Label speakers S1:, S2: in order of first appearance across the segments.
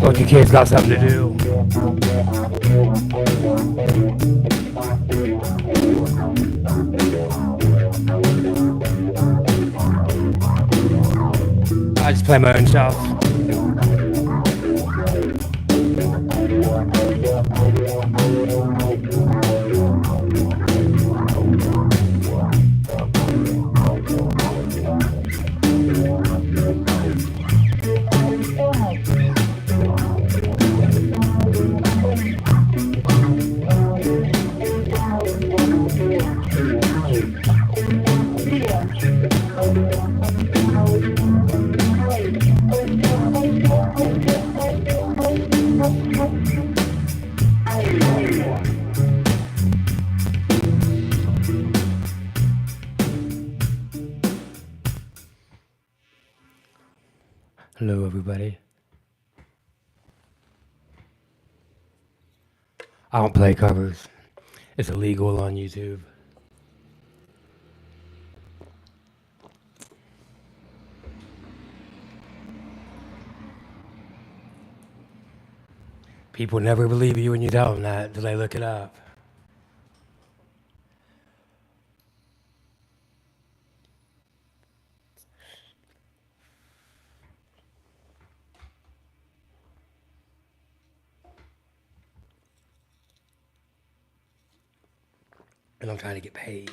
S1: Look, you kids got something to do. I just play my own stuff. Hello, everybody. I don't play covers. It's illegal on YouTube. People never believe you when you tell them that until they look it up. and I'm trying to get paid.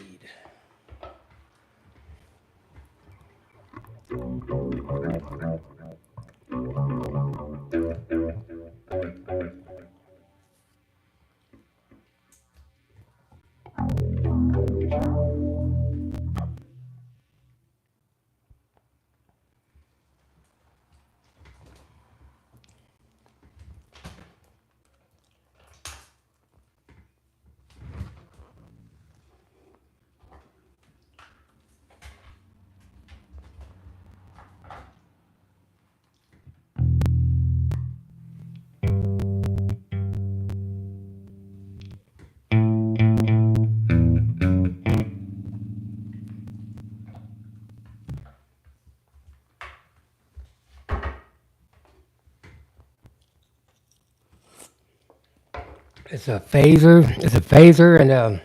S1: It's a phaser. It's a phaser and a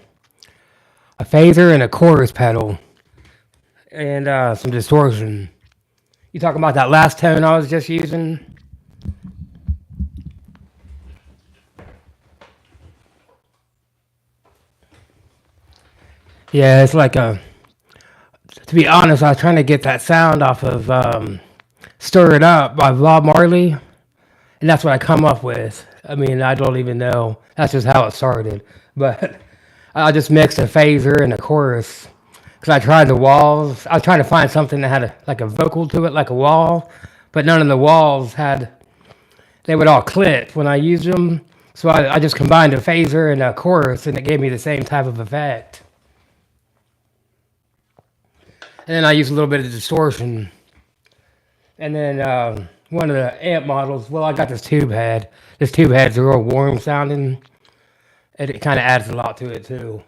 S1: phaser and a chorus pedal and some distortion. You talking about that last tone I was just using? Yeah, it's like a. To be honest, I was trying to get that sound off of "Stir It Up" by Bob Marley, and that's what I come up with. I mean, I don't even know. That's just how it started. But I just mixed a phaser and a chorus because I tried the walls. I was trying to find something that had like a vocal to it, like a wall, but none of the walls had. They would all clip when I used them. So I just combined a phaser and a chorus, and it gave me the same type of effect. And then I used a little bit of distortion. And then one of the amp models, well, I got this tube head. This tube head's real warm sounding. And it kind of adds a lot to it, too.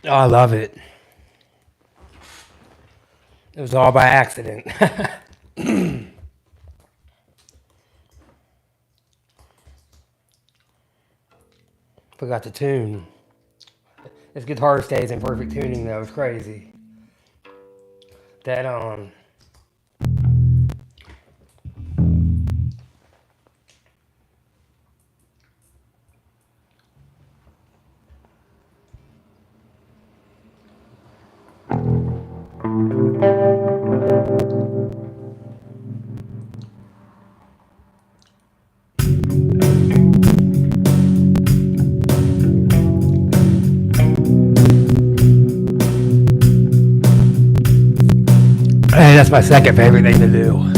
S1: Oh, I love it. It was all by accident. Forgot to tune. This guitar stays in perfect tuning, though. It's crazy. Dead on. Hey, that's my second favorite thing to do.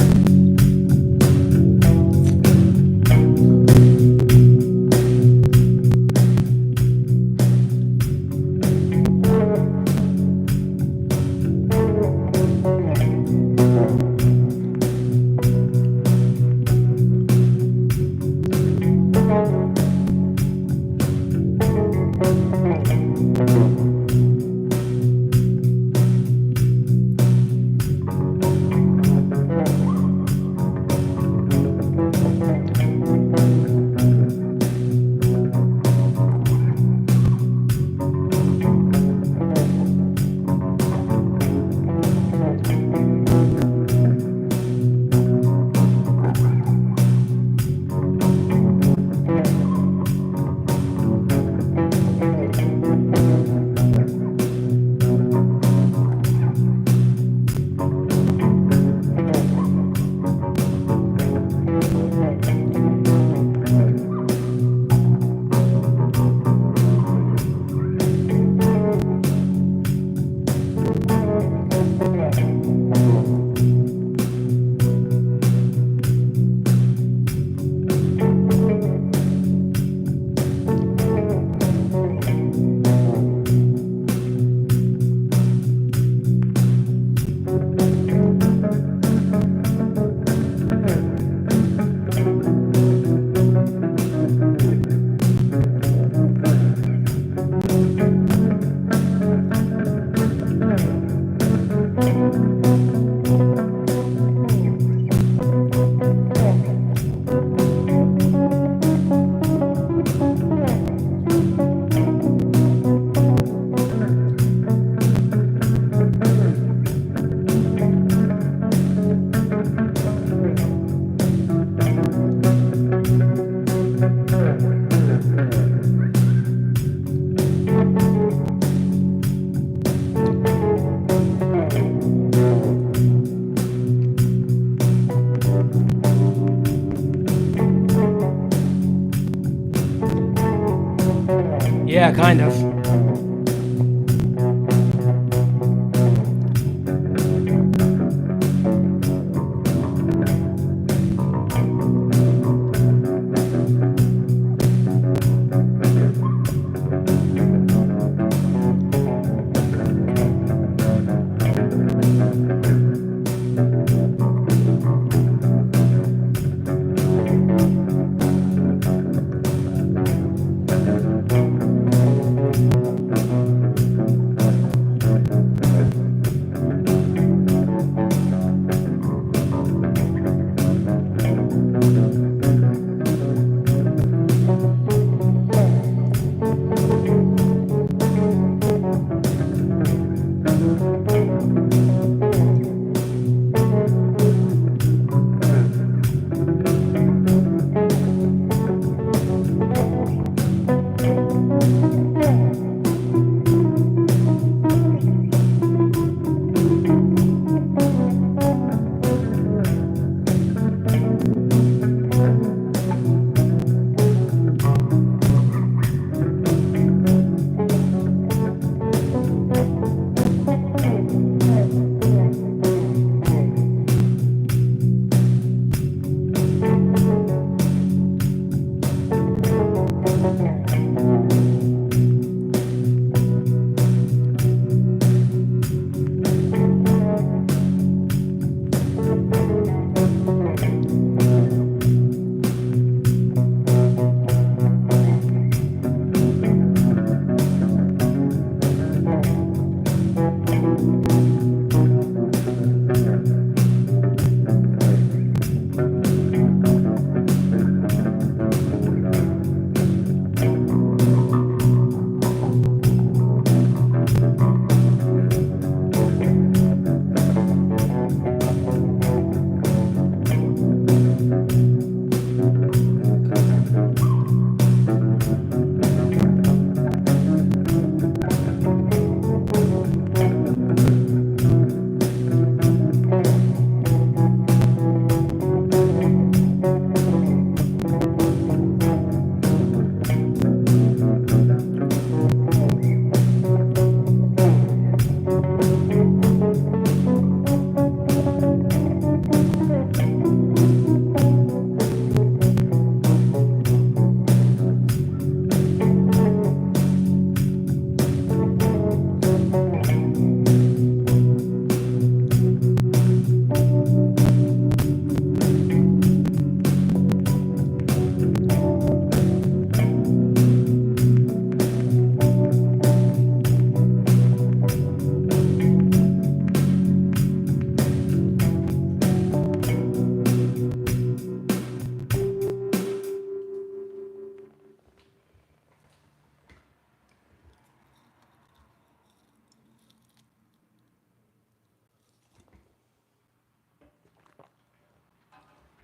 S1: Yeah, kind of.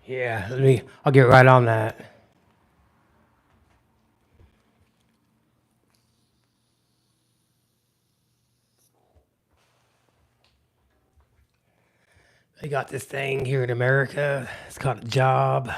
S1: Yeah, I'll get right on that. They got this thing here in America. It's called a job.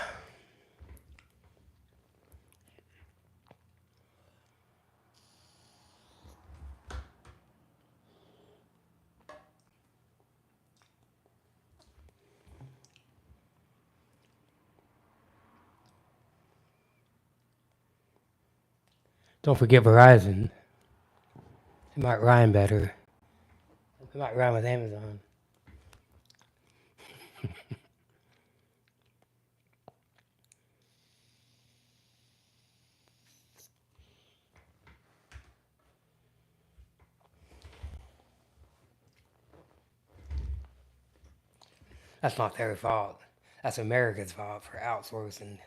S1: Don't forget Verizon. It might rhyme better. It might rhyme with Amazon. That's not their fault. That's America's fault for outsourcing.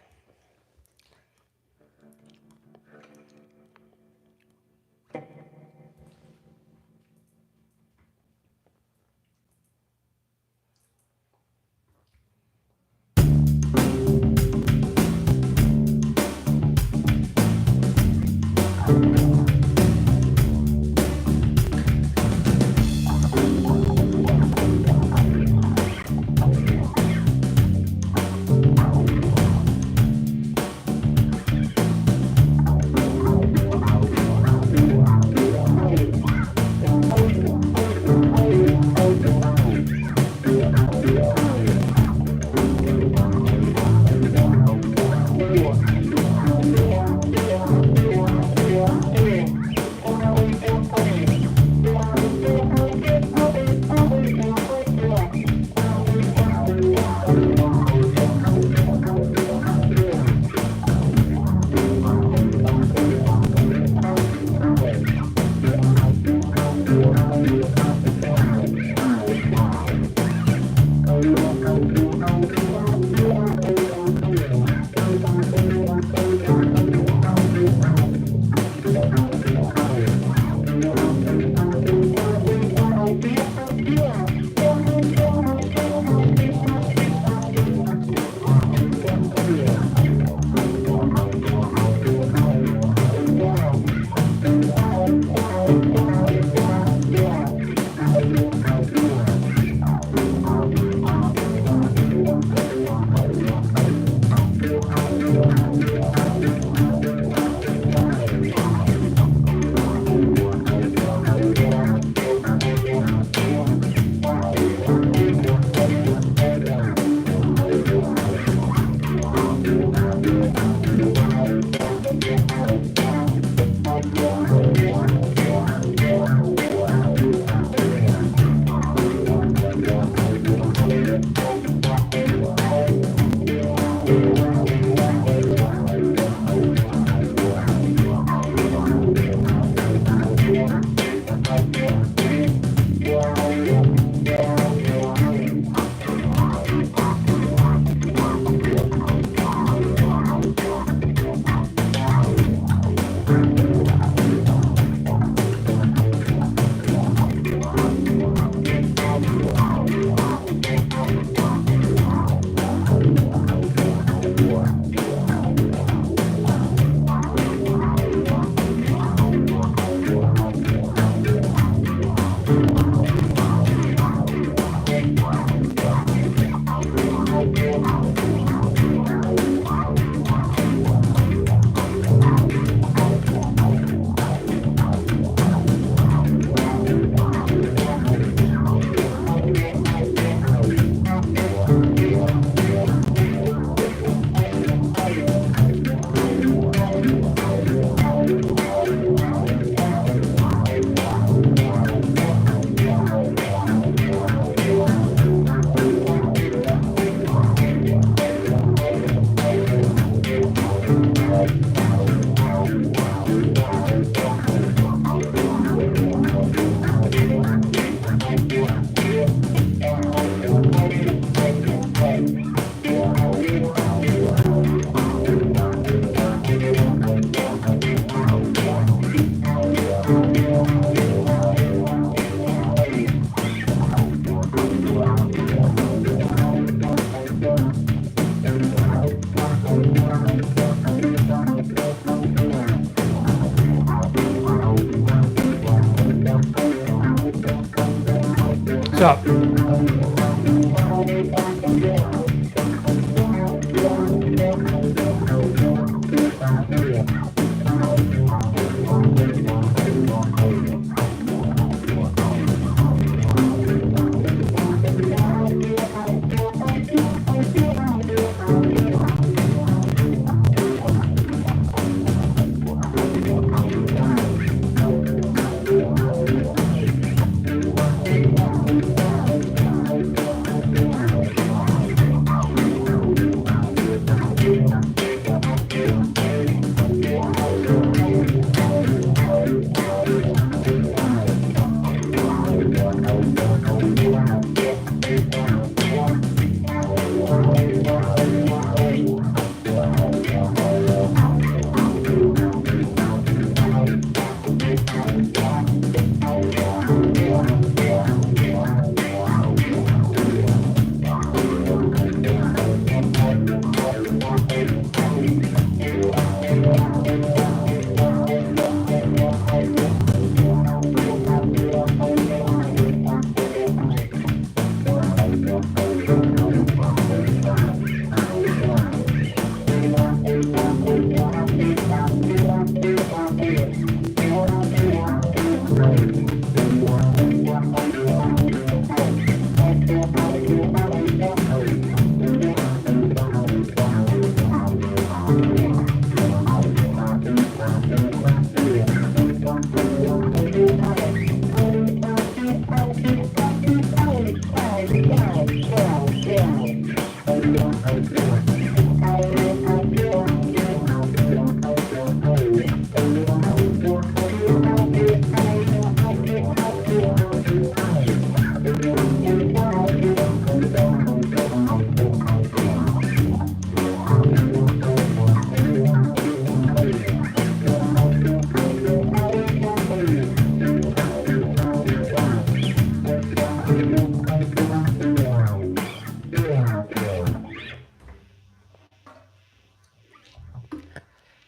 S1: up?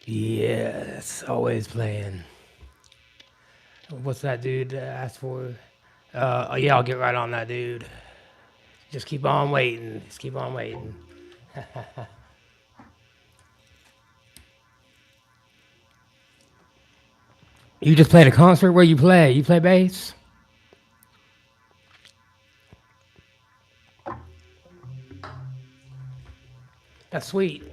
S1: Yes, always playing. What's that dude asked for? Oh, yeah, I'll get right on that, dude. Just keep on waiting. Just keep on waiting. You just played a concert where you play? You play bass? That's sweet.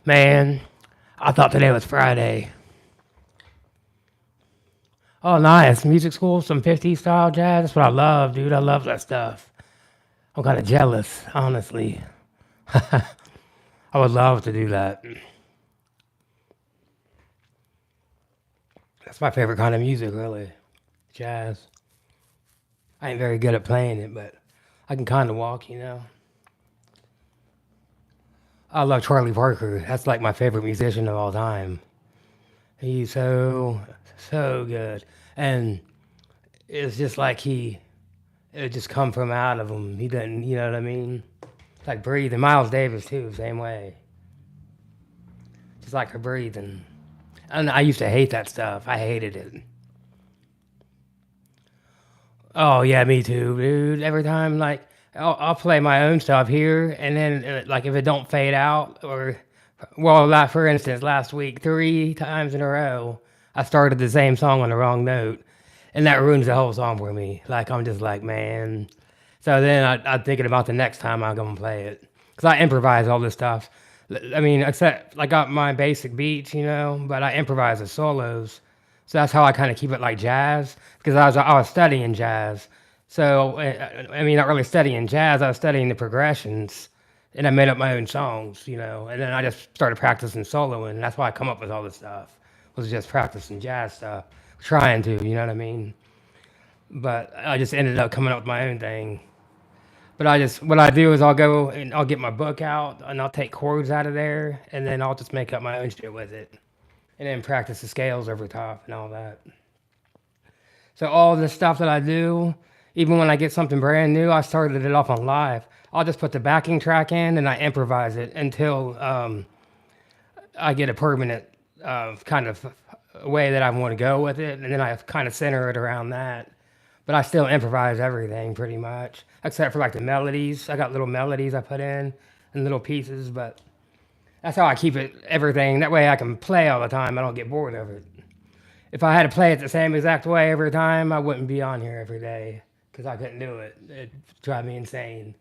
S1: Man, I thought today was Friday. Oh, nice. Music school, some 50s style jazz. That's what I love, dude. I love that stuff. I'm kind of jealous, honestly. I would love to do that. That's my favorite kind of music, really. Jazz. I ain't very good at playing it, but I can kind of walk. I love Charlie Parker. That's like my favorite musician of all time. He's so good. And it's just like it just come from out of him. He doesn't, you know what I mean? Like breathing. Miles Davis, too, same way. Just like her breathing. And I used to hate that stuff. I hated it. Oh yeah, me too, dude. Every time, like, I'll play my own stuff here, and then like if it don't fade out, or well, like for instance, last week 3 times in a row, I started the same song on the wrong note, and that ruins the whole song for me. Like I'm just like, man. So then I'm thinking about the next time I'm gonna play it, cause I improvise all this stuff. I mean, except I got my basic beats, but I improvise the solos. So that's how I kind of keep it like jazz, because I was studying jazz. So I mean, not really studying jazz. I was studying the progressions, and I made up my own songs. And then I just started practicing soloing. And that's why I come up with all this stuff. Was just practicing jazz stuff, trying to, you know what I mean. But I just ended up coming up with my own thing. But what I do is I'll go and I'll get my book out and I'll take chords out of there, and then I'll just make up my own shit with it, and then practice the scales over top and all that. So all the stuff that I do, even when I get something brand new, I started it off on live. I'll just put the backing track in and I improvise it until I get a permanent kind of way that I want to go with it, and then I kind of center it around that. But I still improvise everything pretty much, except for like the melodies. I got little melodies I put in and little pieces, but that's how I keep it everything. That way I can play all the time. I don't get bored of it. If I had to play it the same exact way every time, I wouldn't be on here every day because I couldn't do it. It'd drive me insane.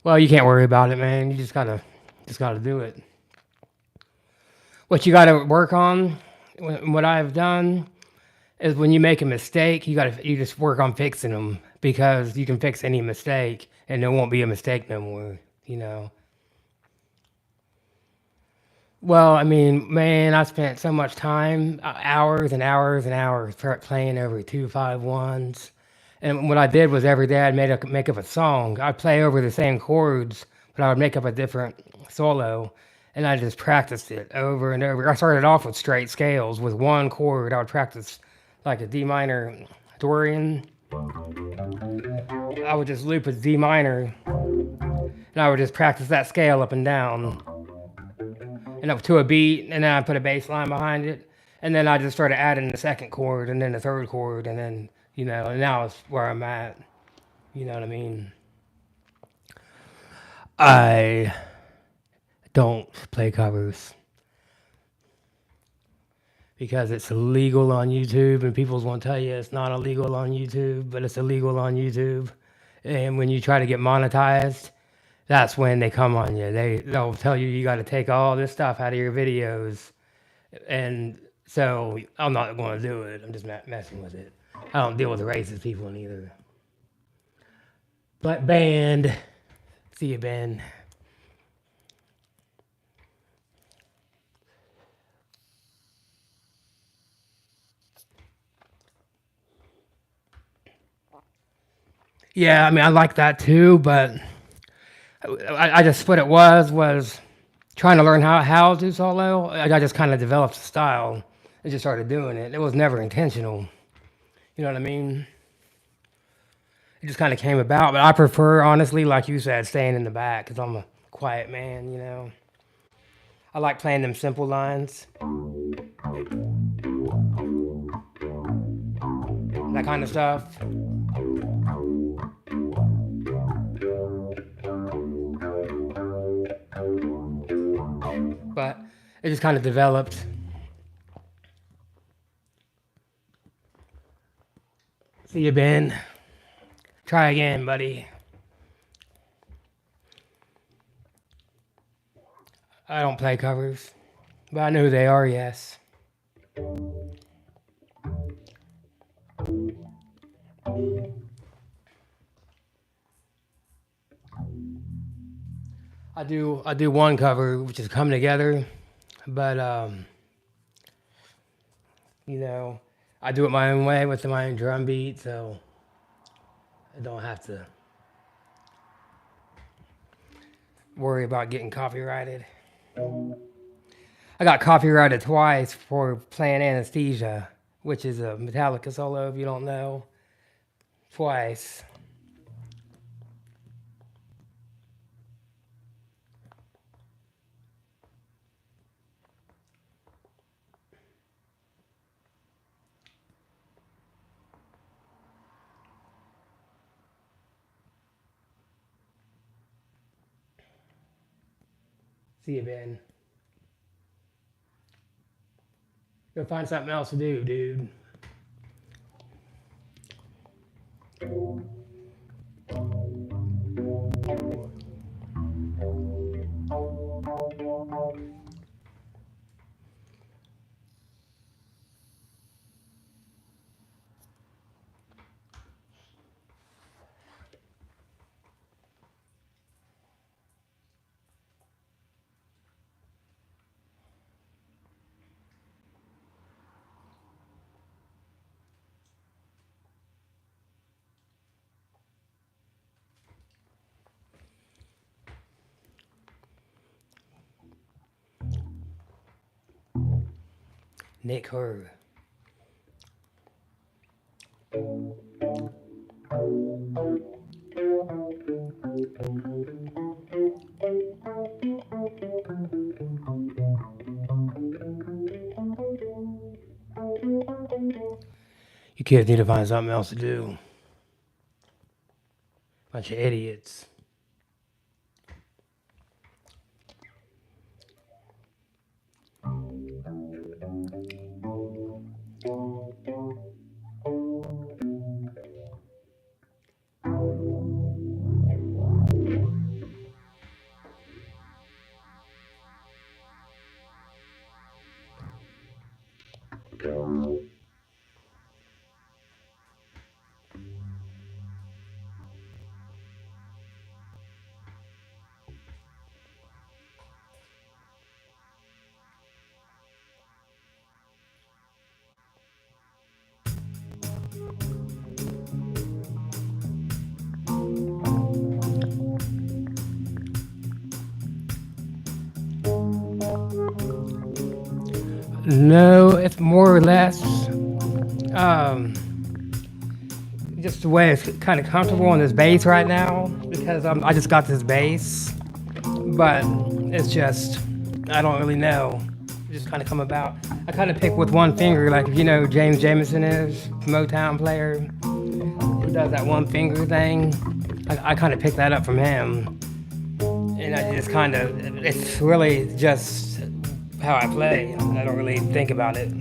S1: Well, you can't worry about it, man. You just gotta do it. What you gotta work on, what I've done, is when you make a mistake, you just work on fixing them because you can fix any mistake and there won't be a mistake no more. You know. Well, I mean, man, I spent so much time, hours and hours and hours playing over 2 5 1s. And what I did was every day make up a song. I'd play over the same chords, but I would make up a different solo, and I just practiced it over and over. I started off with straight scales with one chord. I would practice like a D minor Dorian. I would just loop a D minor, and I would just practice that scale up and down, and up to a beat, and then I put a bass line behind it, and then I just started adding the second chord, and then the third chord, and then and now it's where I'm at. You know what I mean? I don't play covers because it's illegal on YouTube, and people want to tell you it's not illegal on YouTube, but it's illegal on YouTube. And when you try to get monetized, that's when they come on you. They'll tell you you got to take all this stuff out of your videos, and so I'm not going to do it. I'm just messing with it. I don't deal with racist people either. But band, see you, Ben. Yeah, I mean I like that too, but I just what it was trying to learn how to do solo. I just kind of developed a style and just started doing it. It was never intentional. You know what I mean? It just kind of came about. But I prefer, honestly, like you said, staying in the back because I'm a quiet man. I like playing them simple lines, that kind of stuff. But it just kind of developed. See you, Ben. Try again, buddy. I don't play covers, but I know who they are, yes. I do one cover, which is Come Together, but you know, I do it my own way with my own drum beat, so I don't have to worry about getting copyrighted. I got copyrighted twice for playing Anesthesia, which is a Metallica solo, if you don't know. Twice. See you, Ben. Go find something else to do, dude. Nick Her. You kids need to find something else to do. Bunch of idiots. No, it's more or less just the way it's kind of comfortable on this bass right now, because I just got this bass, but it's just, I don't really know. It just kind of come about. I kind of pick with one finger, like if you know who James Jamerson is, Motown player, who does that one finger thing. I kind of picked that up from him, and I just kind of, it's really just how I play. I don't really think about it.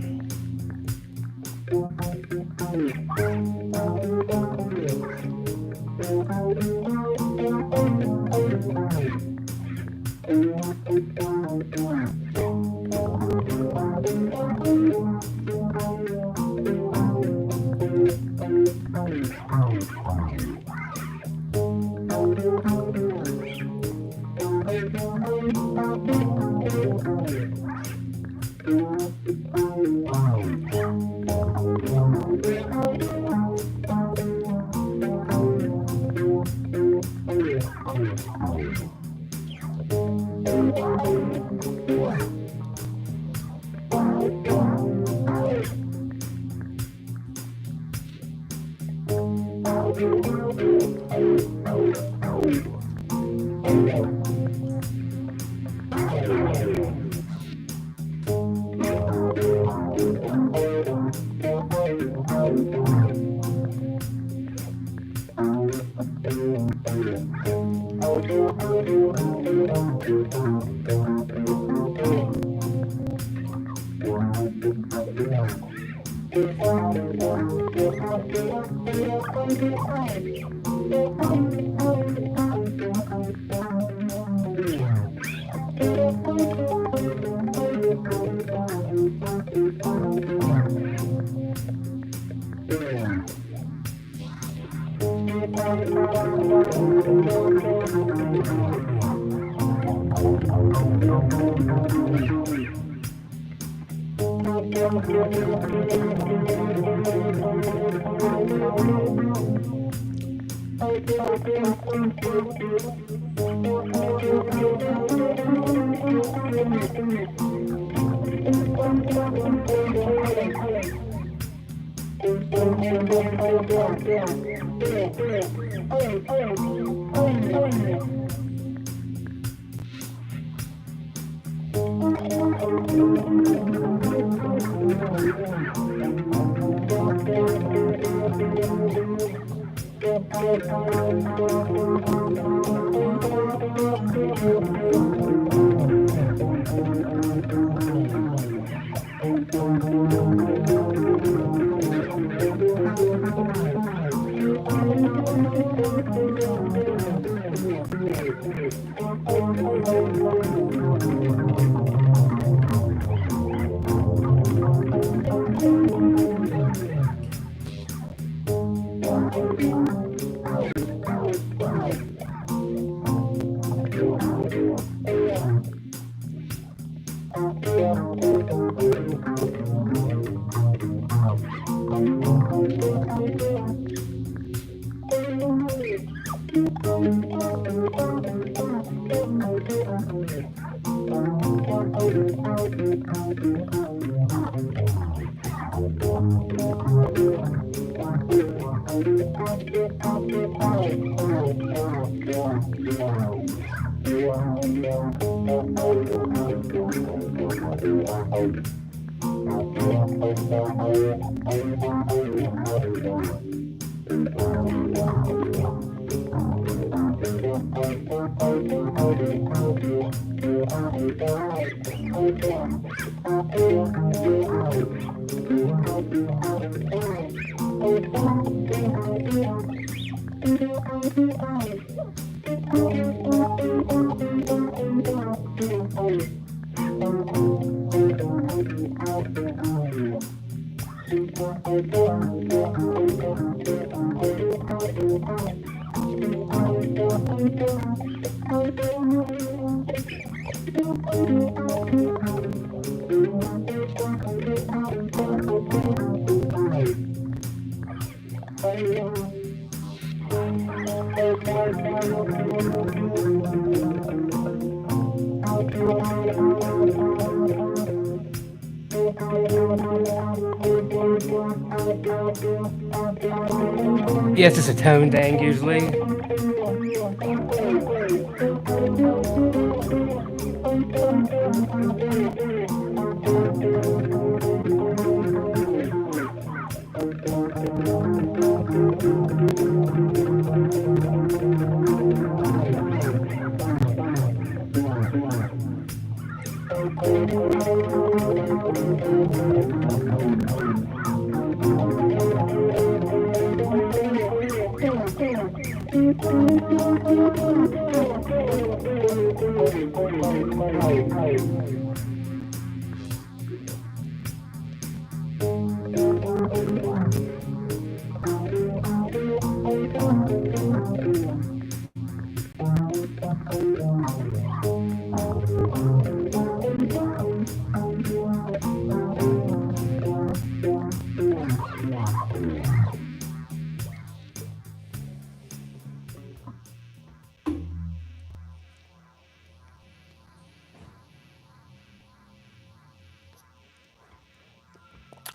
S1: Yeah, it's just a tone thing usually.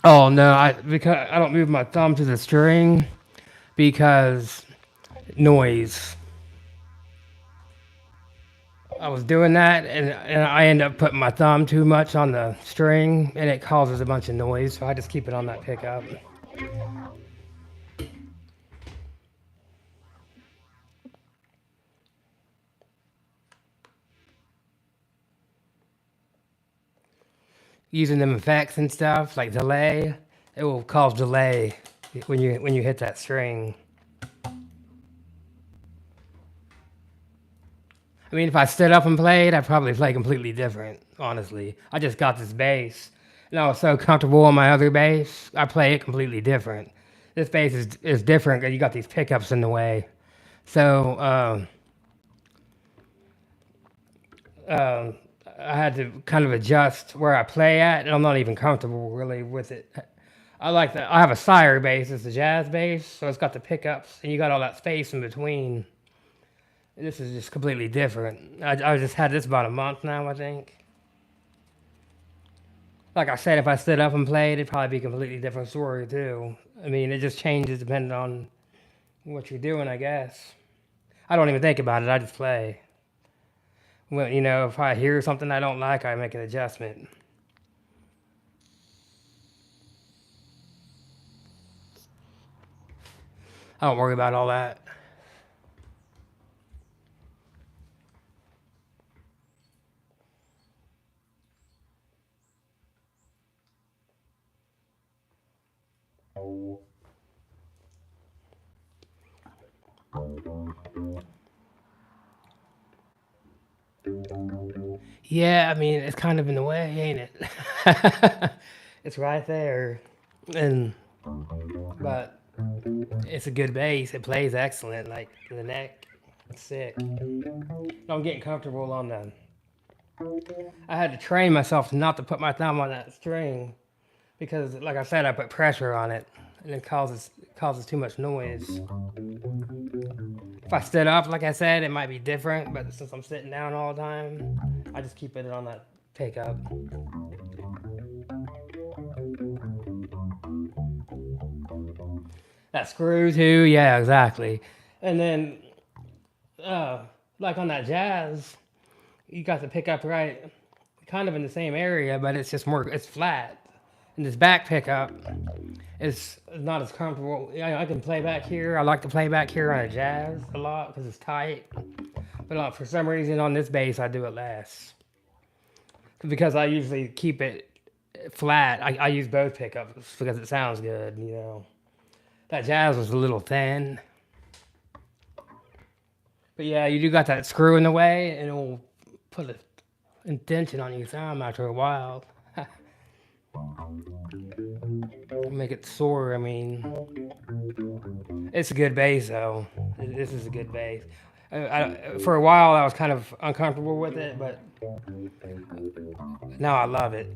S1: Oh no, because I don't move my thumb to the string because noise. I was doing that and I end up putting my thumb too much on the string and it causes a bunch of noise, so I just keep it on that pickup. Using them effects and stuff like delay, it will cause delay when you hit that string. I mean, if I stood up and played, I'd probably play completely different, honestly. I just got this bass, and I was so comfortable on my other bass, I play it completely different. This bass is different because you got these pickups in the way. So I had to kind of adjust where I play at, and I'm not even comfortable really with it. I like that. I have a Sire bass, it's a jazz bass, so it's got the pickups, and you got all that space in between. This is just completely different. I just had this about a month now, I think. Like I said, if I stood up and played, it'd probably be a completely different story too. I mean, it just changes depending on what you're doing, I guess. I don't even think about it. I just play. Well, you know, if I hear something I don't like, I make an adjustment. I don't worry about all that. Yeah, I mean, it's kind of in the way, ain't it? It's right there. And but it's a good bass. It plays excellent. Like the neck, it's sick. I'm getting comfortable on the. I had to train myself not to put my thumb on that string because, like I said, I put pressure on it, and it causes too much noise. If I stood up, like I said, it might be different. But since I'm sitting down all the time, I just keep it on that pickup. That screw too, yeah, exactly. And then, like on that jazz, you got the pickup right, kind of in the same area, but it's just more, it's flat. And this back pickup is not as comfortable. I can play back here. I like to play back here on a jazz a lot because it's tight. But for some reason on this bass, I do it less. Because I usually keep it flat. I use both pickups because it sounds good, you know. That jazz was a little thin. But yeah, you do got that screw in the way, and it'll put an indentation on your sound after a while. Make it sore, I mean. It's a good bass, though. This is a good bass. For a while, I was kind of uncomfortable with it, but now I love it.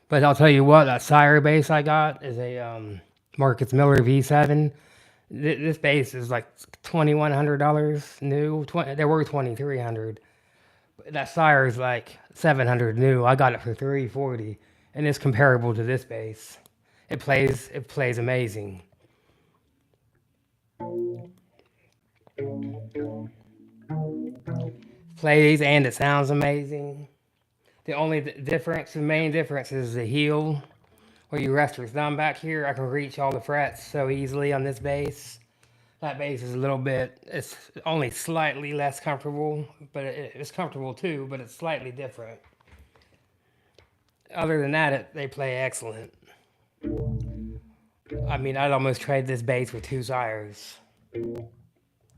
S1: But I'll tell you what, that Sire bass I got is a Marcus Miller V7. This bass is like $2,100 new. They were $2,300. That Sire is like $700 new. I got it for $340, and it's comparable to this bass. It plays amazing. Plays and it sounds amazing. The only difference, the main difference is the heel. Where you rest your thumb back here, I can reach all the frets so easily on this bass. That bass is a little bit, it's only slightly less comfortable, but it's comfortable too, but it's slightly different. Other than that, they play excellent. I mean, I'd almost trade this bass for 2 Sires.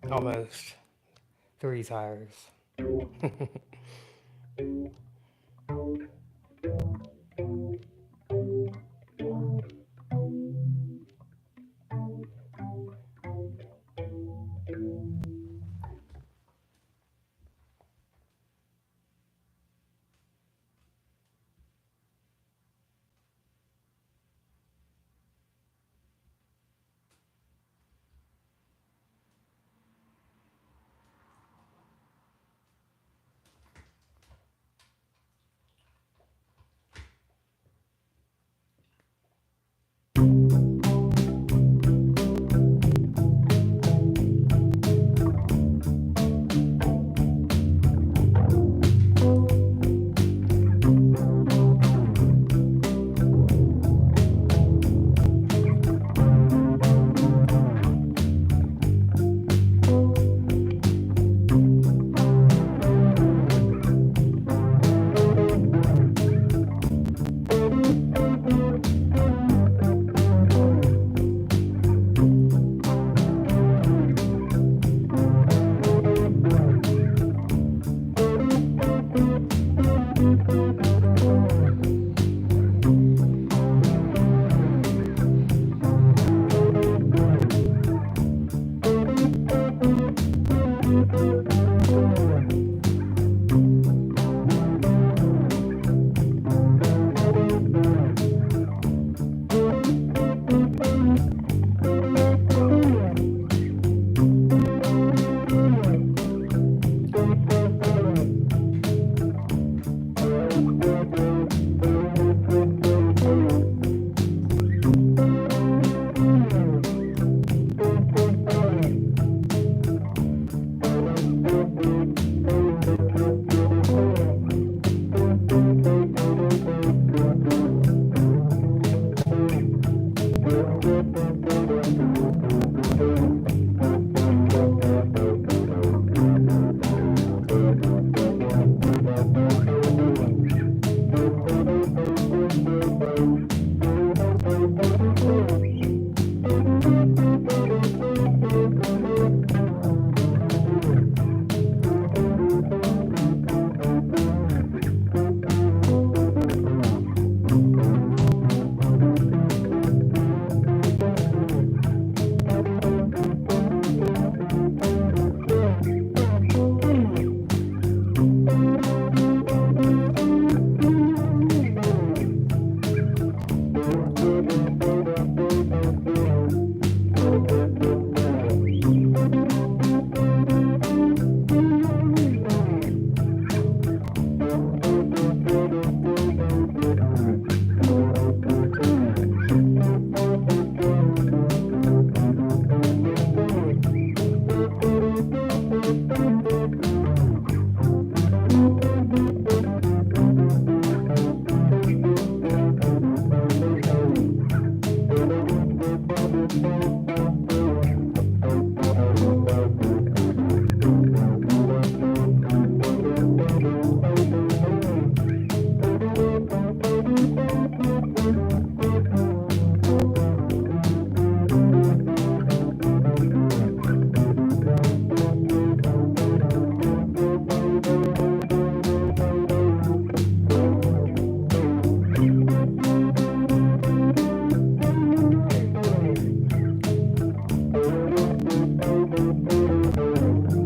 S1: Almost. 3 Sires.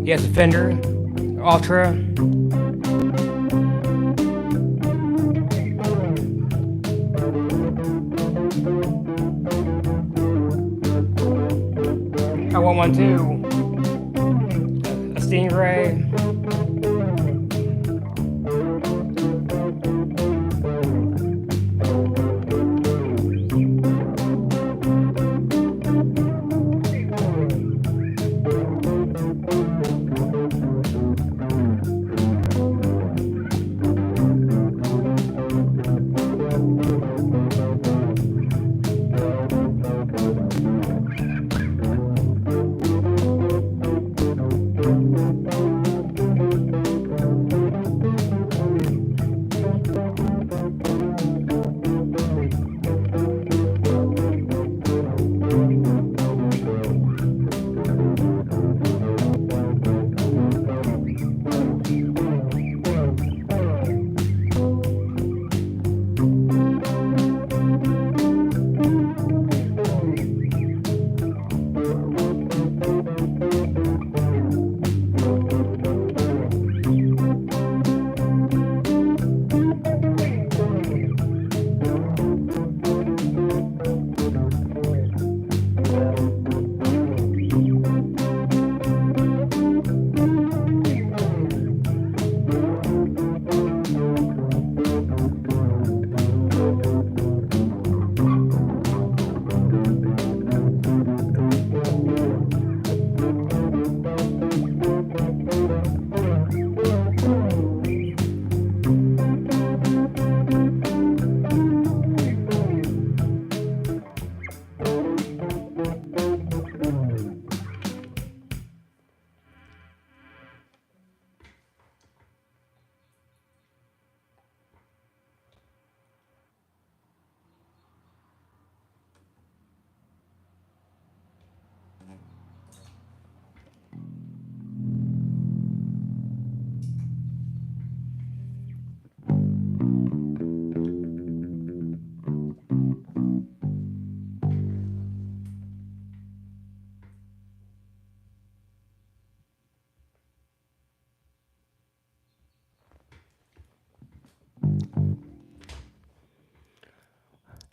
S1: He has a Fender Ultra. I want one too. A Stingray.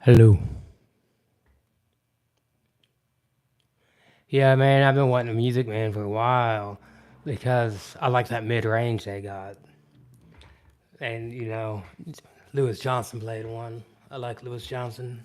S1: Hello. Yeah, man, I've been wanting a Music Man for a while because I like that mid range they got. And, Lewis Johnson played one. I like Lewis Johnson.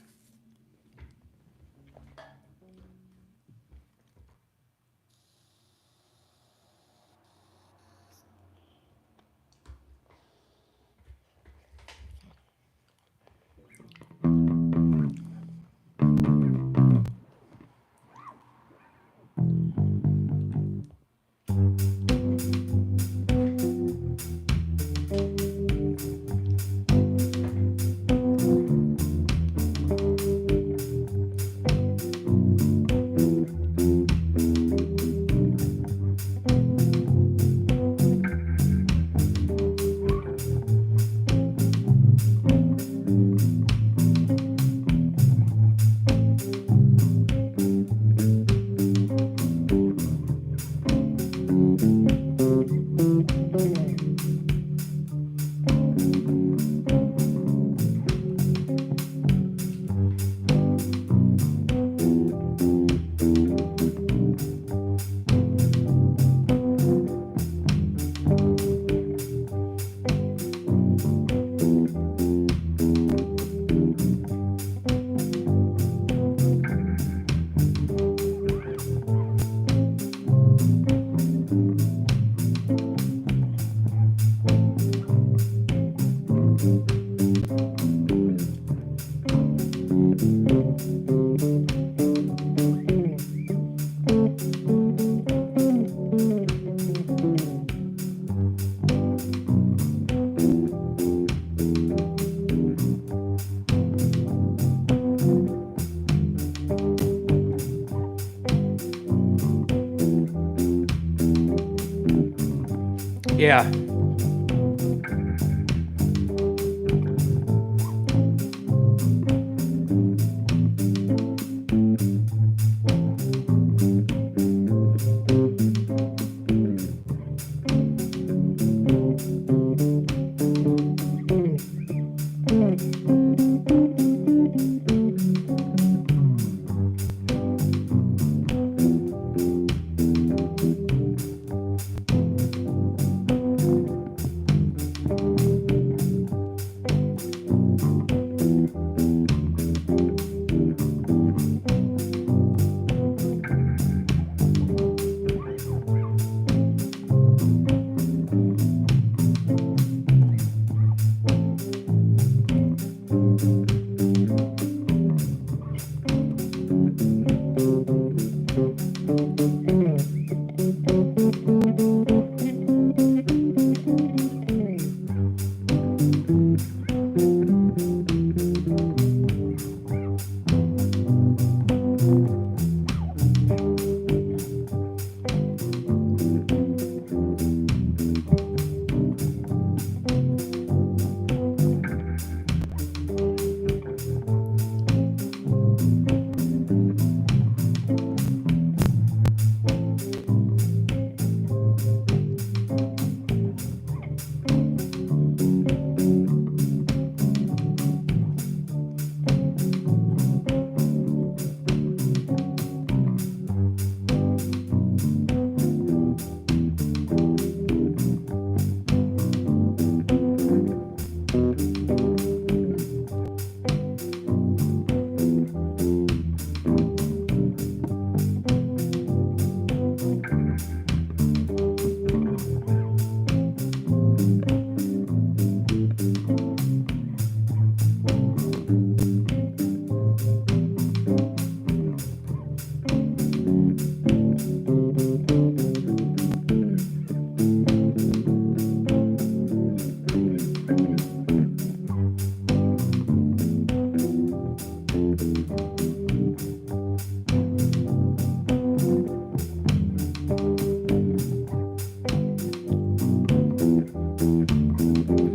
S1: Yeah.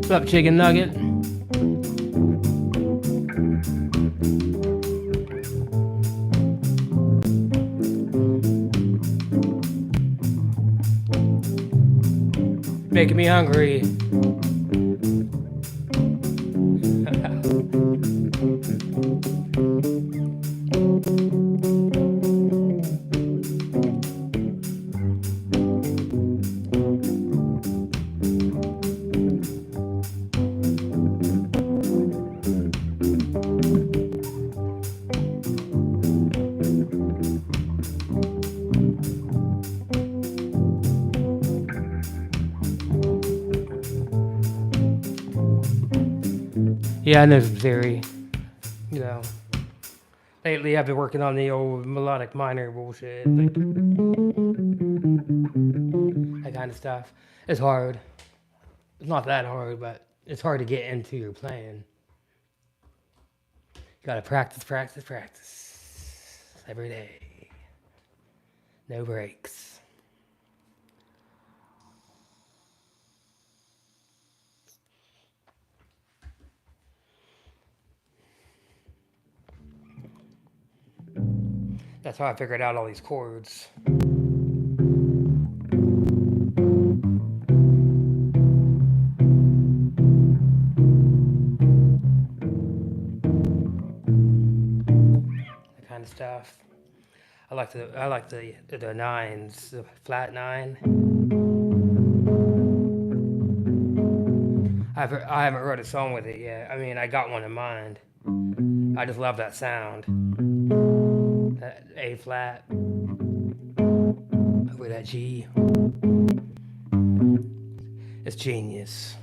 S1: What's up, chicken nugget? Making me hungry. Yeah, I know some theory. You know, lately I've been working on the old melodic minor bullshit, like that kind of stuff. It's hard. It's not that hard, but it's hard to get into your playing. You gotta practice, practice, practice every day. No breaks. That's how I figured out all these chords. That kind of stuff. I like the nines, the flat nine. I haven't wrote a song with it yet. I mean, I got one in mind. I just love that sound. That A flat over that G. It's genius.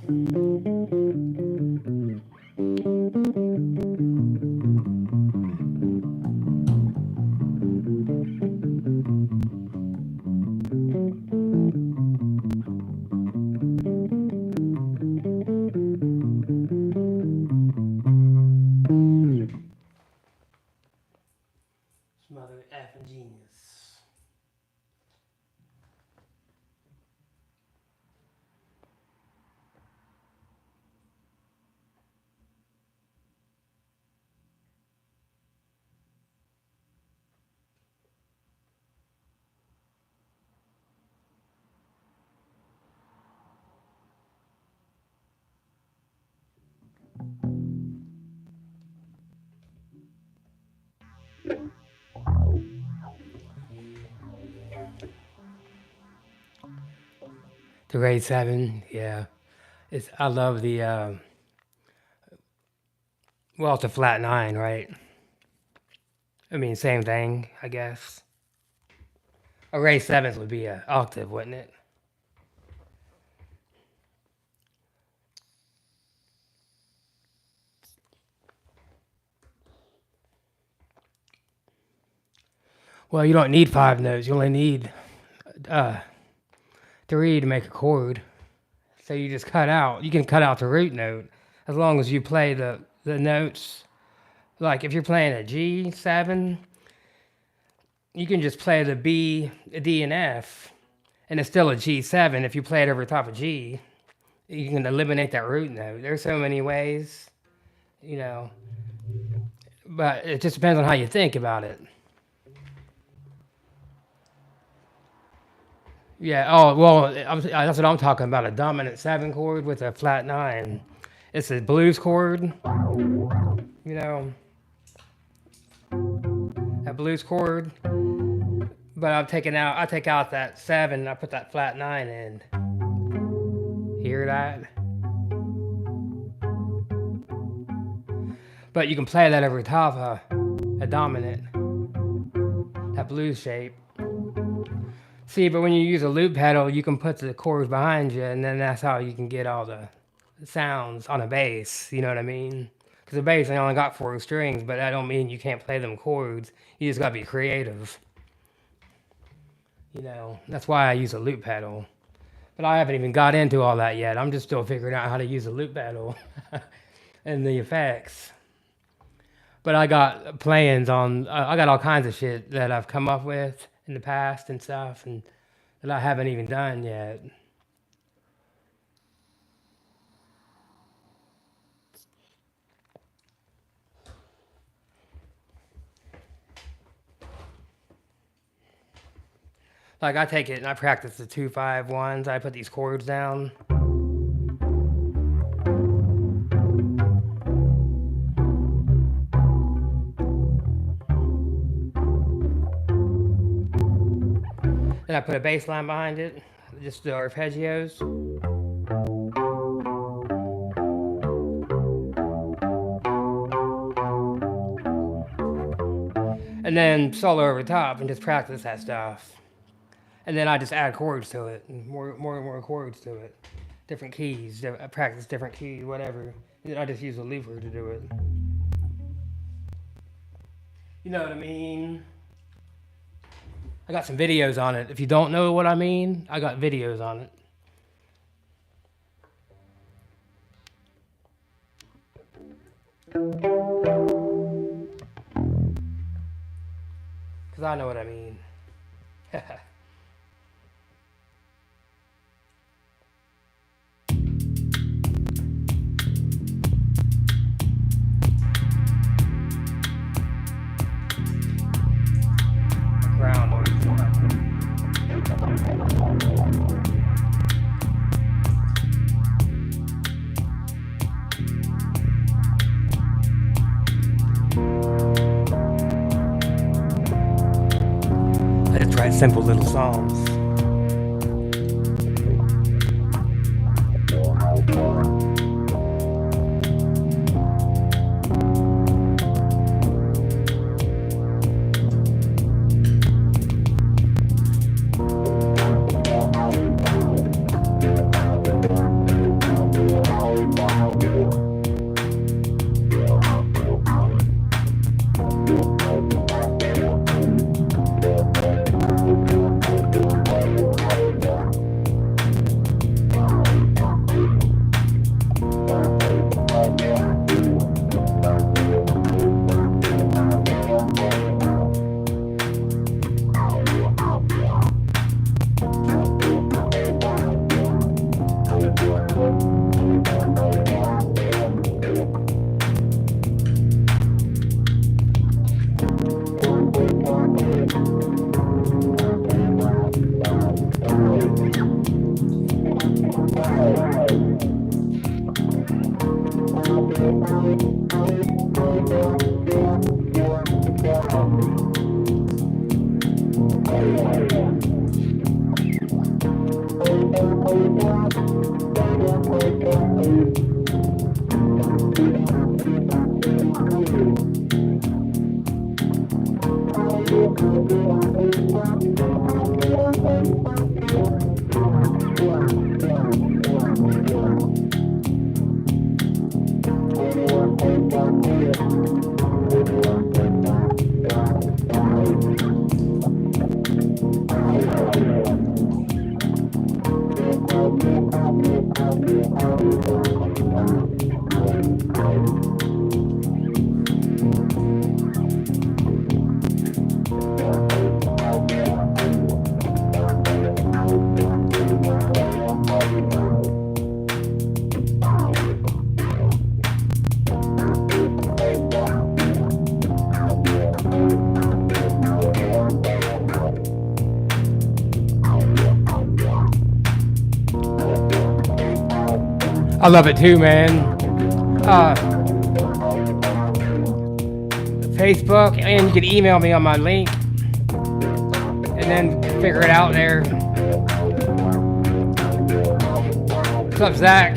S1: Mother effing genius. The Ray 7, yeah. I love the, well, it's a flat 9, right? I mean, same thing, I guess. A Ray 7th would be an octave, wouldn't it? Well, you don't need 5 notes. You only need 3 to make a chord. So you just cut out. You can cut out the root note as long as you play the notes. Like if you're playing a G7, you can just play the B, a D, and F, and it's still a G7. If you play it over top of G, you can eliminate that root note. There's so many ways, you know, but it just depends on how you think about it. Yeah. Oh, well, that's what I'm talking about. A dominant 7 chord with a flat 9. It's a blues chord. You know, a blues chord. But I take out that 7. And I put that flat 9 in. Hear that? But you can play that over top of a dominant. That blues shape. See, but when you use a loop pedal, you can put the chords behind you, and then that's how you can get all the sounds on a bass. You know what I mean? Because the bass, I only got 4 strings, but that don't mean you can't play them chords. You just got to be creative. You know, that's why I use a loop pedal. But I haven't even got into all that yet. I'm just still figuring out how to use a loop pedal and the effects. But I got plans on, I got all kinds of shit that I've come up with in the past and stuff, and that I haven't even done yet. Like I take it and I practice the 2-5-1s. I put these chords down. Then I put a bass line behind it, just the arpeggios. And then solo over top and just practice that stuff. And then I just add chords to it, and more and more chords to it. Different keys, I practice different keys, whatever. And then I just use a looper to do it. You know what I mean? I got some videos on it. If you don't know what I mean, I got videos on it. Because I know what I mean. Ground noise. I just write simple little songs. I love it too, man. Facebook, and you can email me on my link, and then figure it out there. What's up, Zach?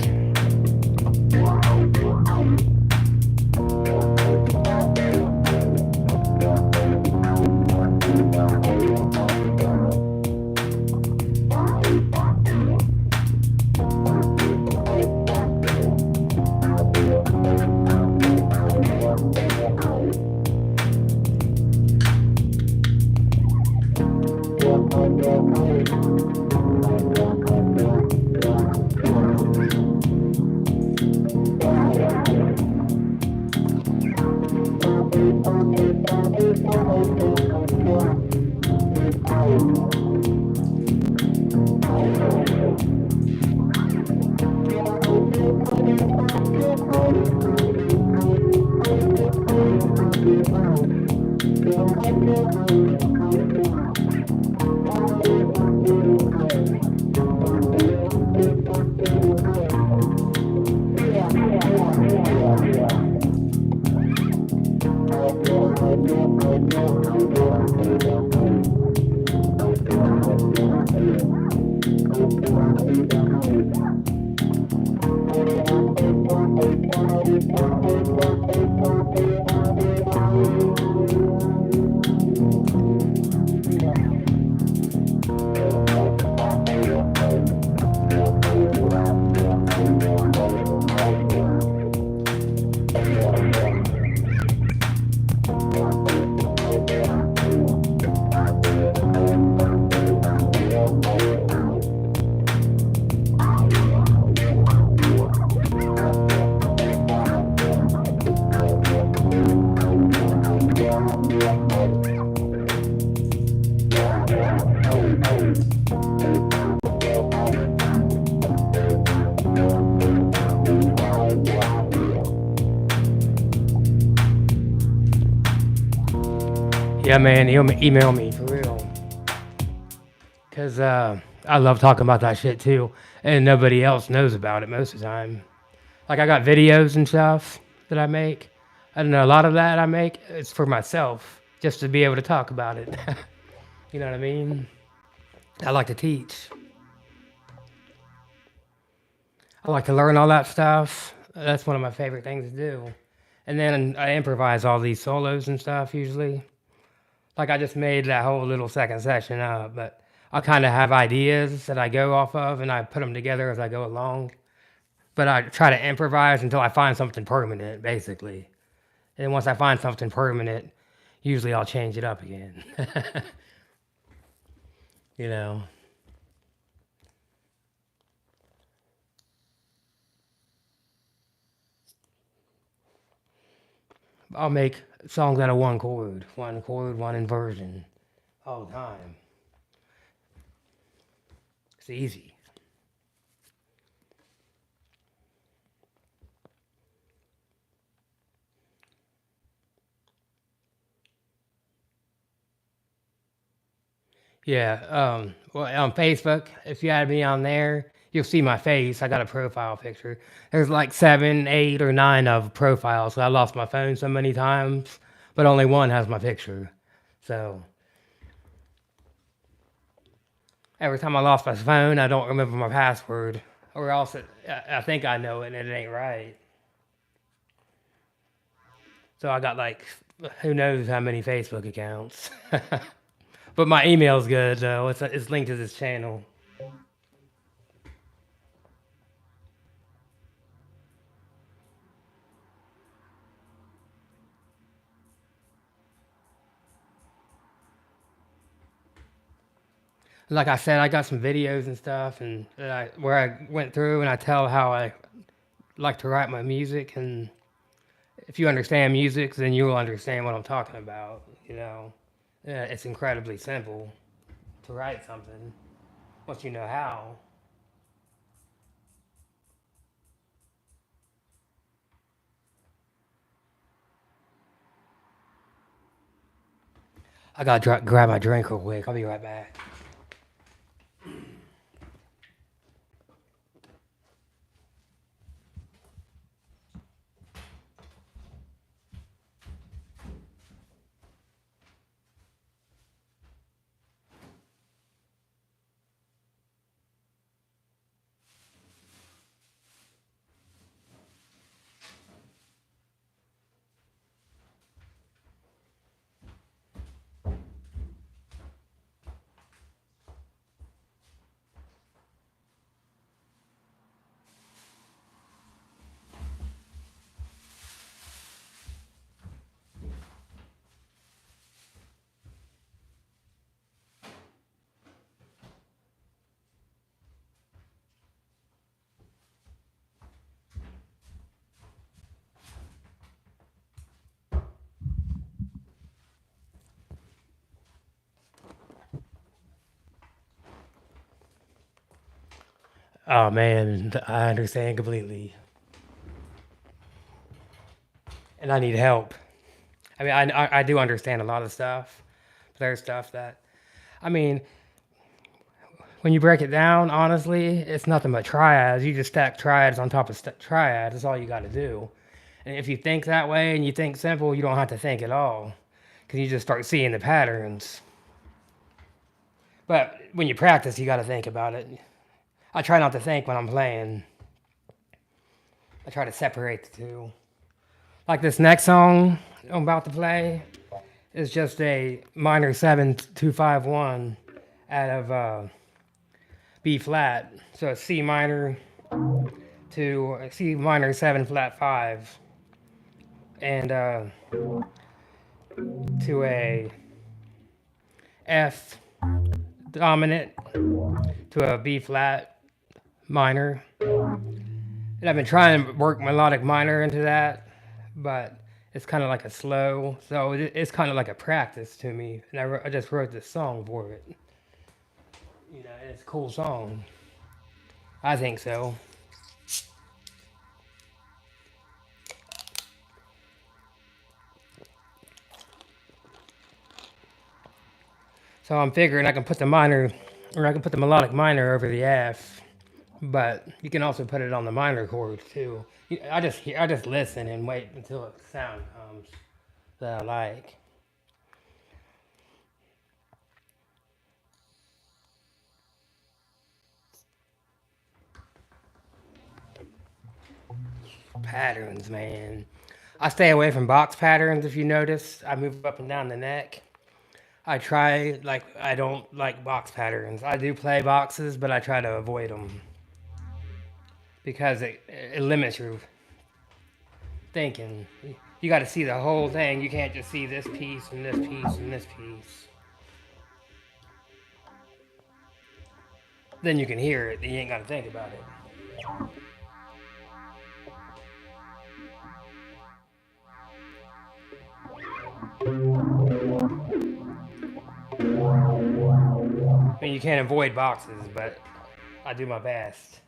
S1: Yeah, man, email me for real. Because I love talking about that shit too. And nobody else knows about it most of the time. Like, I got videos and stuff that I make. I don't know, a lot of that I make, it's for myself, just to be able to talk about it. You know what I mean? I like to teach. I like to learn all that stuff. That's one of my favorite things to do. And then I improvise all these solos and stuff usually. Like, I just made that whole little second section up, but I kind of have ideas that I go off of and I put them together as I go along. But I try to improvise until I find something permanent, basically. And then once I find something permanent, usually I'll change it up again. You know. I'll make songs out of one chord, one inversion, all the time. It's easy. Yeah, well, on Facebook, if you add me on there, you'll see my face. I got a profile picture. There's like 7, 8, or 9 of profiles. So I lost my phone so many times, but only one has my picture. So every time I lost my phone, I don't remember my password, or else I think I know it and it ain't right. So I got like who knows how many Facebook accounts. But my email's good though. It's linked to this channel. Like I said, I got some videos and stuff, and where I went through and I tell how I like to write my music. And if you understand music, then you'll understand what I'm talking about. Yeah, it's incredibly simple to write something once you know how. I gotta grab my drink real quick. I'll be right back. Oh man, I understand completely, and I need help. I mean, I do understand a lot of stuff, but there's stuff that, I mean, when you break it down, honestly, it's nothing but triads. You just stack triads on top of triads. That's all you got to do. And if you think that way and you think simple, you don't have to think at all, because you just start seeing the patterns. But when you practice, you got to think about it. I try not to think when I'm playing. I try to separate the two. Like this next song I'm about to play is just a minor 7-2-5-1 out of B flat. So it's C minor to C minor 7 flat 5, and to a F dominant to a B flat minor. And I've been trying to work melodic minor into that, but it's kind of like a slow, so it's kind of like a practice to me. And I just wrote this song for it. It's a cool song. I think so. So I'm figuring I can put the minor, or I can put the melodic minor over the F, but you can also put it on the minor chord too. I just listen and wait until a sound comes that I like. Patterns, man. I stay away from box patterns. If you notice, I move up and down the neck. I don't like box patterns. I do play boxes, but I try to avoid them because it limits your thinking. You got to see the whole thing. You can't just see this piece and this piece and this piece. Then you can hear it, and you ain't got to think about it. I mean, you can't avoid boxes, but I do my best.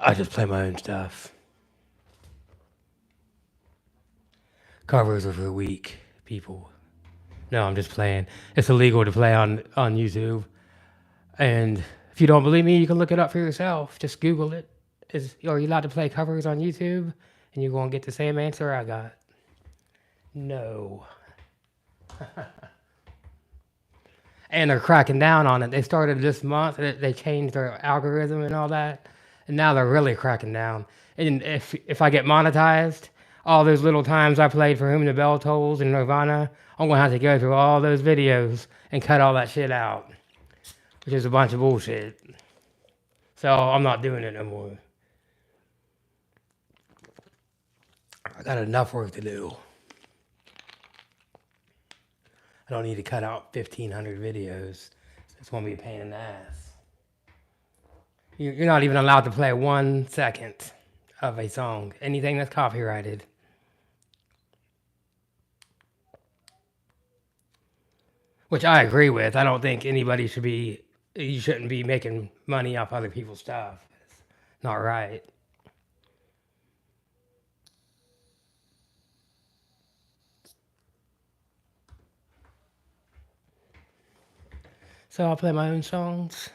S1: I just play my own stuff. Covers are for weak people. No, I'm just playing. It's illegal to play on YouTube. And if you don't believe me, you can look it up for yourself. Just Google it. Are you allowed to play covers on YouTube? And you're going to get the same answer I got. No. And they're cracking down on it. They started this month. They changed their algorithm and all that. And now they're really cracking down. And if I get monetized, all those little times I played For Whom the Bell Tolls and Nirvana, I'm going to have to go through all those videos and cut all that shit out, which is a bunch of bullshit. So I'm not doing it no more. I got enough work to do. I don't need to cut out 1,500 videos. It's going to be a pain in the ass. You're not even allowed to play 1 second of a song. Anything that's copyrighted. Which I agree with. I don't think anybody you shouldn't be making money off other people's stuff. It's not right. So I'll play my own songs.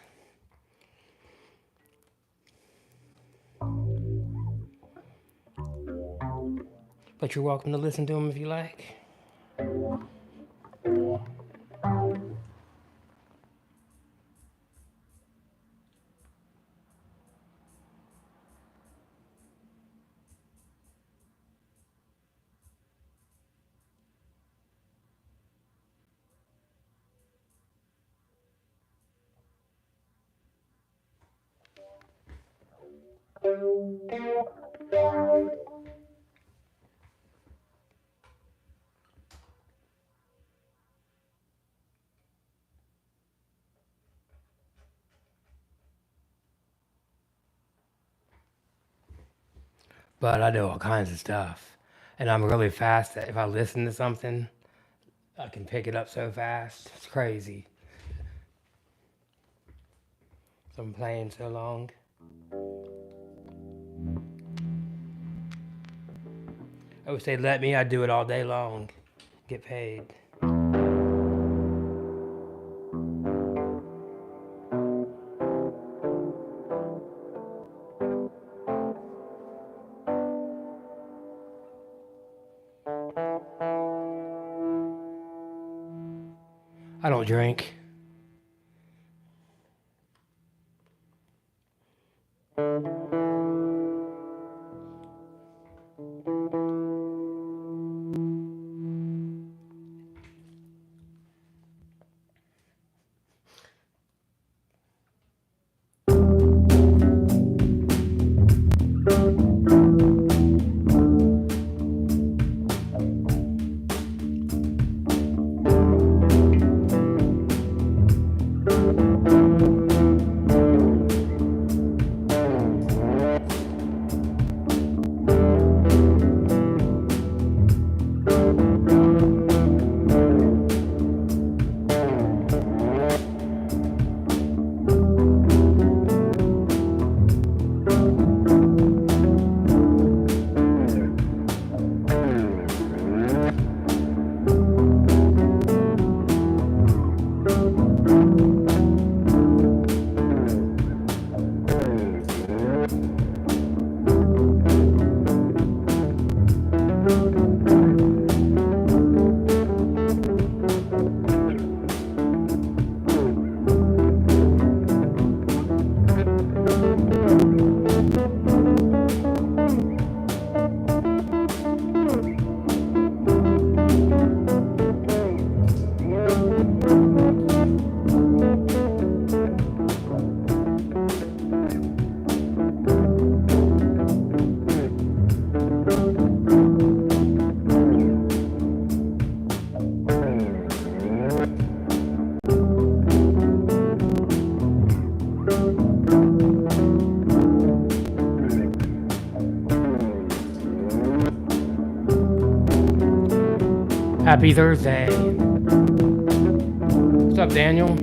S1: But you're welcome to listen to them if you like. But I do all kinds of stuff. And I'm really fast. If I listen to something, I can pick it up so fast. It's crazy. So I'm playing so long. I would say let me, I'd do it all day long. Get paid. I don't drink. Happy Thursday. What's up, Daniel?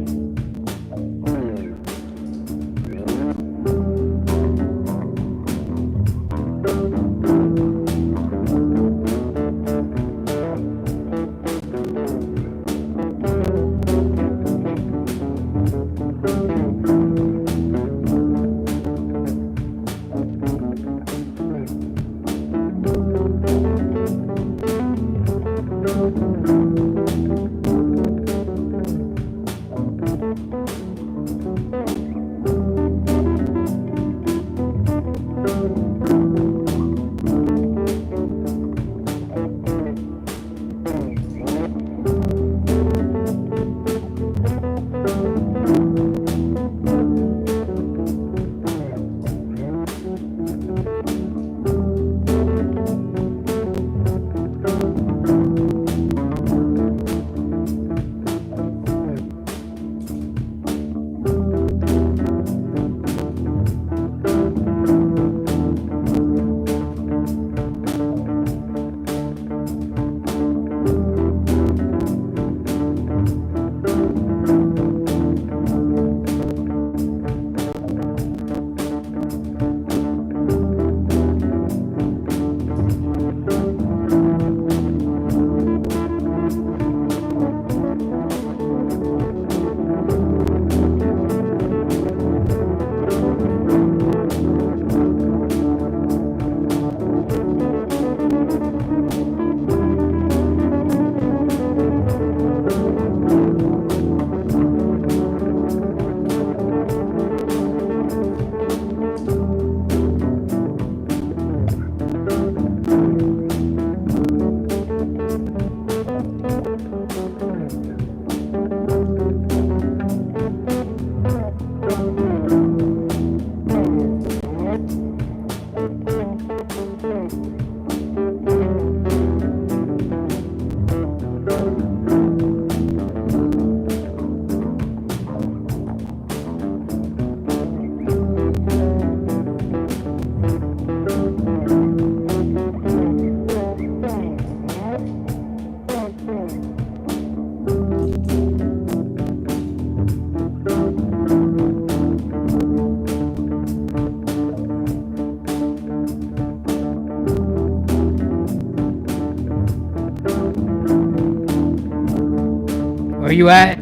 S1: Where you at?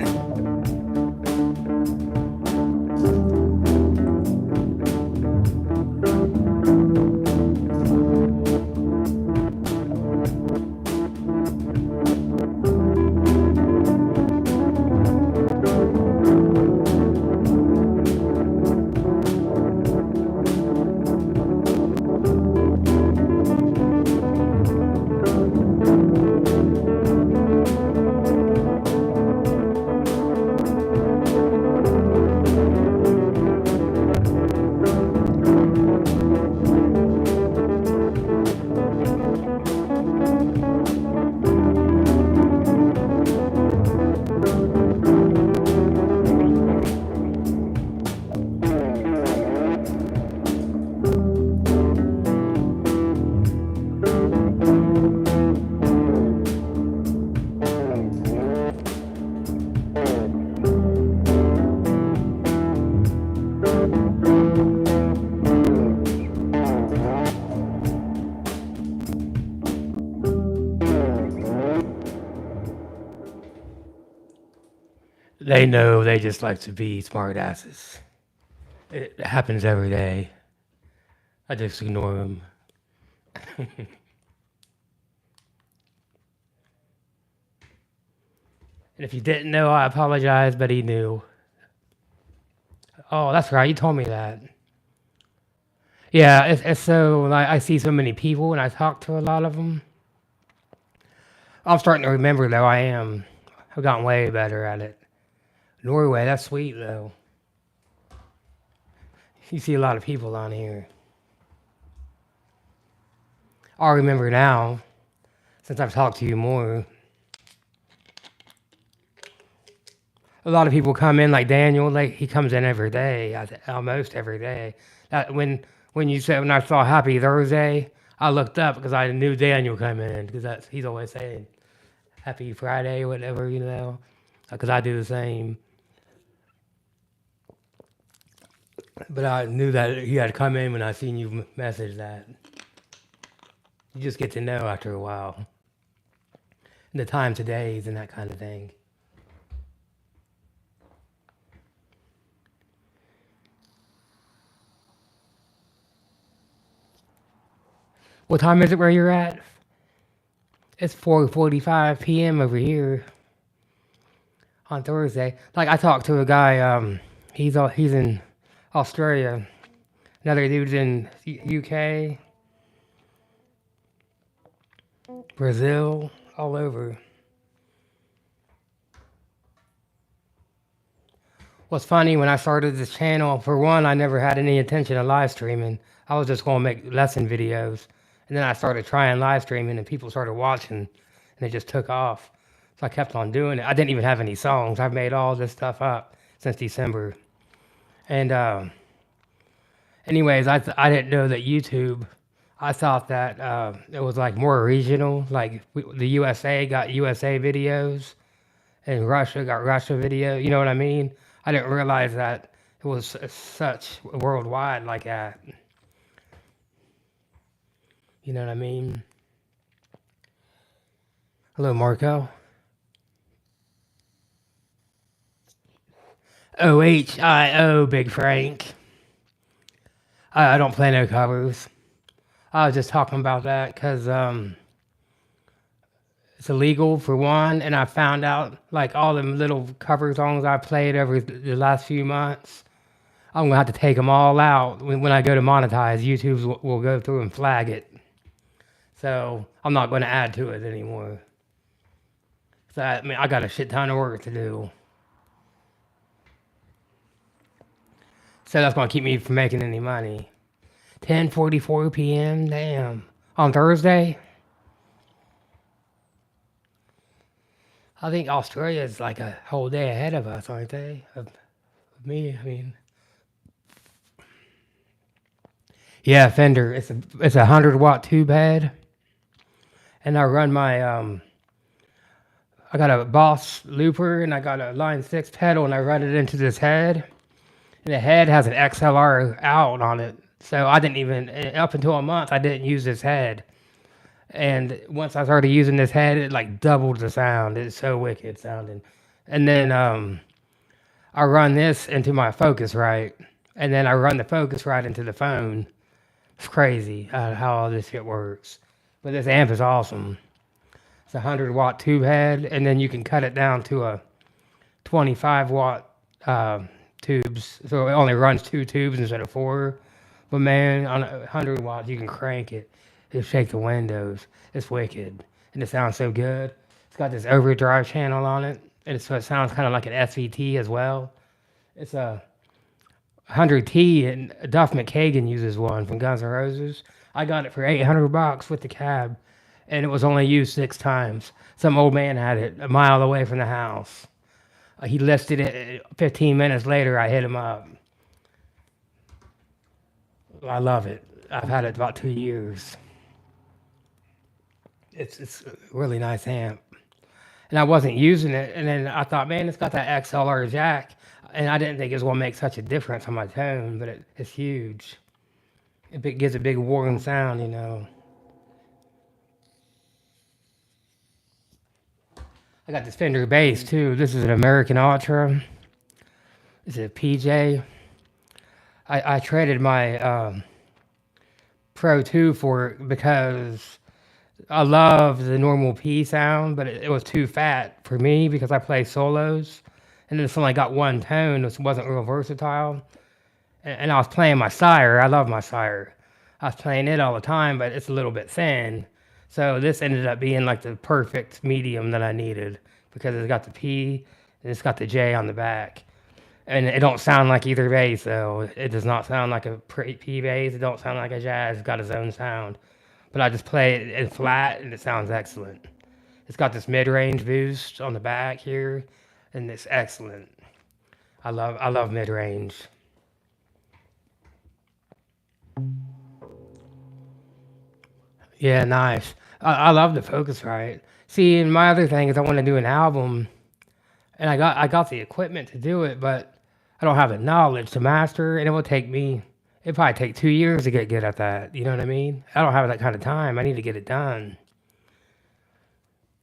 S1: They know they just like to be smart asses. It happens every day. I just ignore them. And if you didn't know, I apologize, but he knew. Oh, that's right. You told me that. Yeah, it's so like I see so many people and I talk to a lot of them. I'm starting to remember though. I am. I've gotten way better at it. Norway, that's sweet though. You see a lot of people on here. I'll remember now, since I've talked to you more. A lot of people come in like Daniel, like he comes in every day, almost every day. When you said when I saw Happy Thursday, I looked up because I knew Daniel come in because he's always saying Happy Friday or whatever, because I do the same. But I knew that he had come in when I seen you message that. You just get to know after a while. And the times of days and that kind of thing. What time is it where you're at? It's 4:45 p.m. over here on Thursday. Like I talked to a guy. He's in Australia. Another dude's in UK, Brazil, all over. What's funny, when I started this channel, for one, I never had any intention of live streaming. I was just going to make lesson videos. And then I started trying live streaming and people started watching and it just took off. So I kept on doing it. I didn't even have any songs. I've made all this stuff up since December. And anyways, I didn't know that YouTube, I thought that it was like more regional. Like the USA got USA videos and Russia got Russia video. You know what I mean? I didn't realize that it was such worldwide like that. You know what I mean? Hello, Marco. OHIO, Big Frank. I don't play no covers. I was just talking about that because it's illegal for one, and I found out like all them little cover songs I played over the last few months, I'm gonna have to take them all out when I go to monetize. YouTube will go through and flag it. So I'm not going to add to it anymore. So I got a shit ton of work to do. So that's going to keep me from making any money. 10:44 p.m. Damn. On Thursday? I think Australia is like a whole day ahead of us, aren't they? Of me, I mean. Yeah, Fender. It's a 100-watt tube head. And I run my, I got a Boss looper and I got a Line6 pedal and I run it into this head. And the head has an XLR out on it. So I didn't even, up until a month, I didn't use this head. And once I started using this head, it like doubled the sound. It's so wicked sounding. And then I run this into my Focusrite, and then I run the Focusrite into the phone. It's crazy how all this shit works. But this amp is awesome. It's a 100-watt tube head, and then you can cut it down to a 25-watt tubes. So it only runs 2 tubes instead of 4. But man, on 100 watts, you can crank it. It'll shake the windows. It's wicked. And it sounds so good. It's got this overdrive channel on it. And so it sounds kind of like an SVT as well. It's a 100T, and Duff McKagan uses one from Guns N' Roses. I got it for $800 with the cab, and it was only used 6 times. Some old man had it a mile away from the house. He listed it. 15 minutes later, I hit him up. I love it. I've had it about 2 years. It's a really nice amp. And I wasn't using it, and then I thought, man, it's got that XLR jack, and I didn't think it was going to make such a difference on my tone, but it's huge. It gives a big warm sound, you know. I got this Fender bass too. This is an American Ultra. It's a PJ. I traded my Pro 2 for it because I love the normal P sound, but it was too fat for me because I play solos. And this only got one tone, which wasn't real versatile. And I was playing my Sire. I love my Sire. I was playing it all the time, but it's a little bit thin. So this ended up being like the perfect medium that I needed because it's got the P and it's got the J on the back. And it don't sound like either bass though. It does not sound like a P bass. It don't sound like a jazz. It's got its own sound. But I just play it in flat and it sounds excellent. It's got this mid-range boost on the back here, and it's excellent. I love mid-range. Yeah, nice. I love the Focusrite. See, and my other thing is I want to do an album, and I got the equipment to do it, but I don't have the knowledge to master, and it'd probably take 2 years to get good at that. You know what I mean? I don't have that kind of time. I need to get it done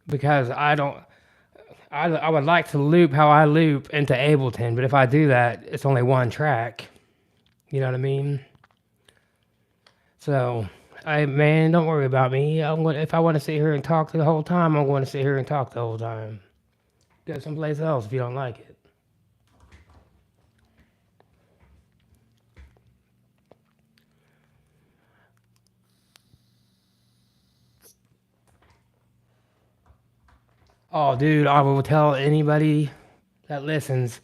S1: because I would like to loop how I loop into Ableton, but if I do that, it's only one track. You know what I mean? So, man, don't worry about me. If I want to sit here and talk the whole time, I'm going to sit here and talk the whole time. Go someplace else if you don't like it. Oh, dude, I will tell anybody that listens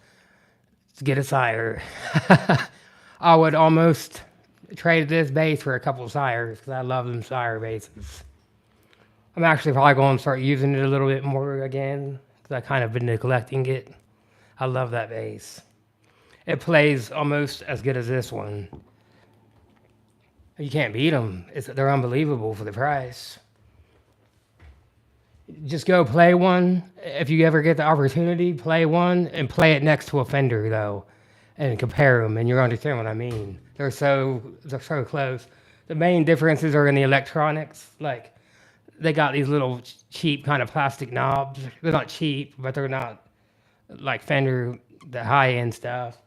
S1: to get a Sire. I would almost trade this bass for a couple of Sires because I love them Sire basses. I'm actually probably going to start using it a little bit more again because I kind of been neglecting it. I love that bass. It plays almost as good as this one. You can't beat them. They're unbelievable for the price. Just go play one. If you ever get the opportunity, play one and play it next to a Fender though, and compare them, and you'll understand what I mean. They're so close. The main differences are in the electronics. Like they got these little cheap kind of plastic knobs. They're not cheap, but they're not like Fender, the high end stuff.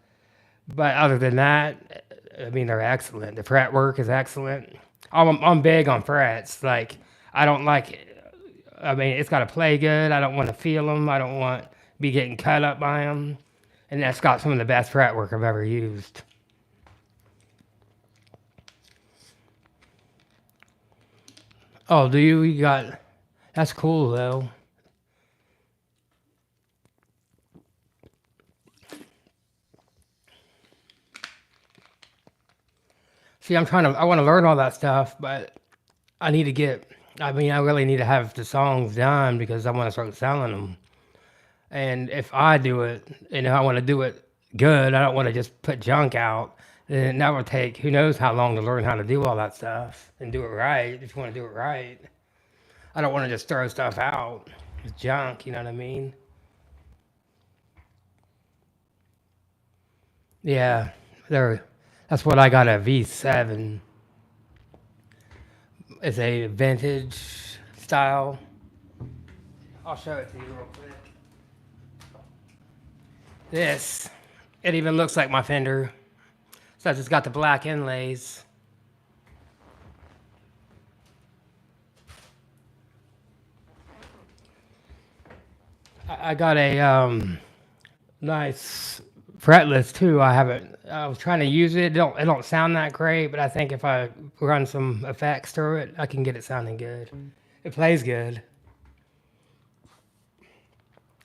S1: But other than that, I mean, they're excellent. The fret work is excellent. I'm big on frets. Like I don't like. I mean, it's got to play good. I don't want to feel them. I don't want to be getting cut up by them. And that's got some of the best fretwork I've ever used. Oh, do you? You got... That's cool, though. See, I want to learn all that stuff, but I need to I really need to have the songs done because I want to start selling them. And if I do it, and if I want to do it good, I don't want to just put junk out. Then that would take who knows how long to learn how to do all that stuff and do it right. If you want to do it right, I don't want to just throw stuff out. It's junk, you know what I mean? Yeah, that's what I got, a V7. It's a vintage style. I'll show it to you real quick. This, it even looks like my Fender. So I just got the black inlays. I got a nice fretless too. I was trying to use it. It don't sound that great, but I think if I run some effects through it, I can get it sounding good. It plays good.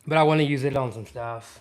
S1: But I want to use it on some stuff.